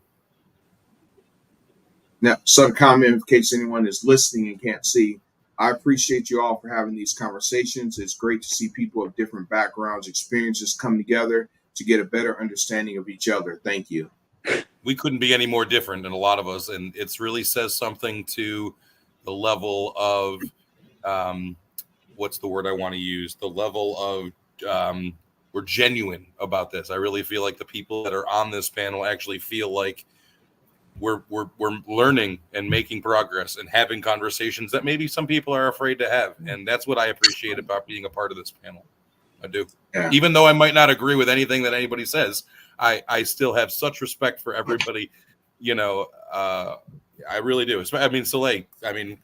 Now, some comment in case anyone is listening and can't see. I appreciate you all for having these conversations. It's great to see people of different backgrounds, experiences come together to get a better understanding of each other. Thank you. We couldn't be any more different than a lot of us, and it really says something to the level of what's the word I want to use? The level of we're genuine about this. I really feel like the people that are on this panel actually feel like we're learning and making progress and having conversations that maybe some people are afraid to have, and that's what I appreciate about being a part of this panel. I do. Yeah. Even though I might not agree with anything that anybody says, I still have such respect for everybody. I really do. I mean, Soleil,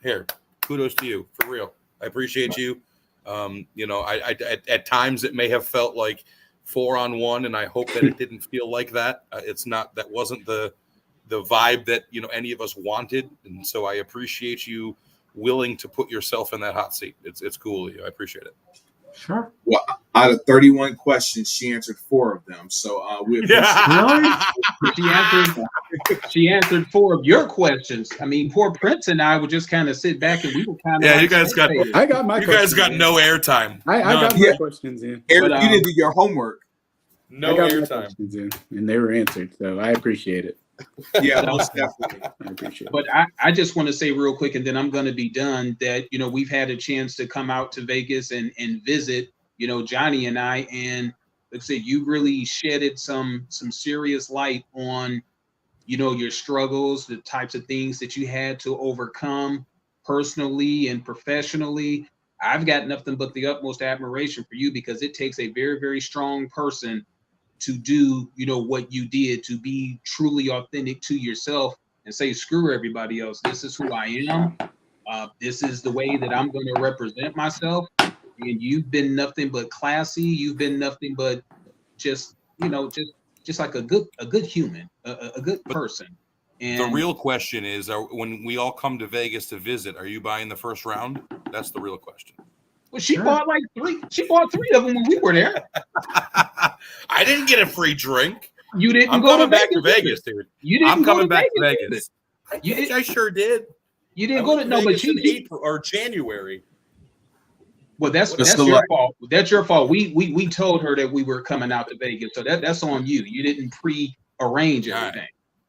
here, kudos to you, for real. I appreciate you. I at times it may have felt like 4-on-1, and I hope that it didn't feel like that. That wasn't the vibe that any of us wanted, and so I appreciate you willing to put yourself in that hot seat. It's cool of you. I appreciate it. Sure. Well, out of 31 questions, she answered 4 of them. So we She answered 4 of your questions. I mean, poor Prince and I would just kind of sit back and we were kind of you guys got no airtime. I got my questions in. Eric, you didn't do your homework. No I got my airtime. questions in, and they were answered. So I appreciate it. Yeah, most definitely. I appreciate it. But I just want to say real quick, and then I'm going to be done, that, we've had a chance to come out to Vegas and visit, Johnny and I, and like I said, you really shedded some serious light on, your struggles, the types of things that you had to overcome personally and professionally. I've got nothing but the utmost admiration for you because it takes a very, very strong person to do, what you did, to be truly authentic to yourself and say, screw everybody else. This is who I am. This is the way that I'm going to represent myself. And you've been nothing but classy. You've been nothing but just like a good human, a good person. And the real question is, when we all come to Vegas to visit, are you buying the first round? That's the real question. Well, she bought like 3. She bought 3 of them when we were there. I didn't get a free drink. You didn't. I'm coming back to Vegas, dude. You didn't. I'm coming back to Vegas. I sure did. You didn't go to but in April or January. Well, that's your fault. That's your fault. We told her that we were coming out to Vegas, so that's on you. You didn't pre-arrange everything.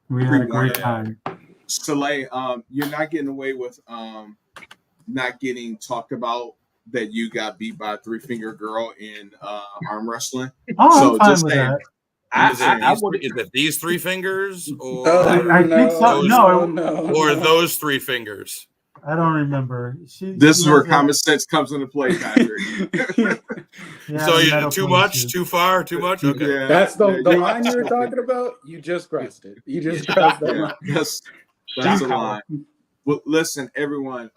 We had a great time. Soleil, you're not getting away with not getting talked about that you got beat by a 3-finger girl in arm wrestling. Oh, So I'm fine just with saying. that. Is it these 3 fingers or I think so. No, or those 3 fingers? I don't remember. This is where has common sense comes into play, Patrick. So too much, too far, too much. Okay, Yeah, That's the yeah, line you were talking about. You just crossed it. You just crossed that line. that's the line. Well, listen, everyone.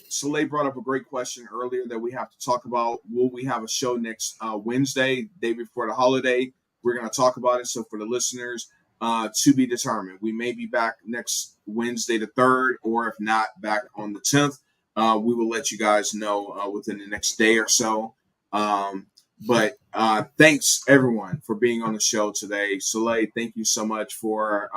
Soleil brought up a great question earlier that we have to talk about. Will we have a show next Wednesday, day before the holiday? We're going to talk about it. So for the listeners, to be determined. We may be back next Wednesday the 3rd, or if not, back on the 10th. We will let you guys know within the next day or so. But thanks everyone for being on the show today. Soleil, thank you so much for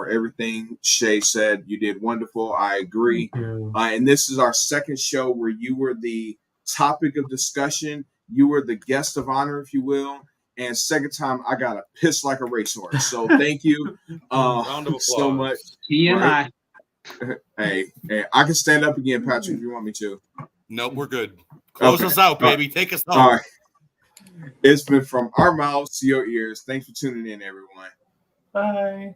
everything Shay said. You did wonderful. I agree. And this is our second show where you were the topic of discussion. You were the guest of honor, if you will. And second time, I got to piss like a racehorse. So thank you round of applause. so much. TMI. Hey, I can stand up again, Patrick, if you want me to. Nope, we're good. Close us out, baby. Take us home. All right. It's been from our mouths to your ears. Thanks for tuning in, everyone. Bye.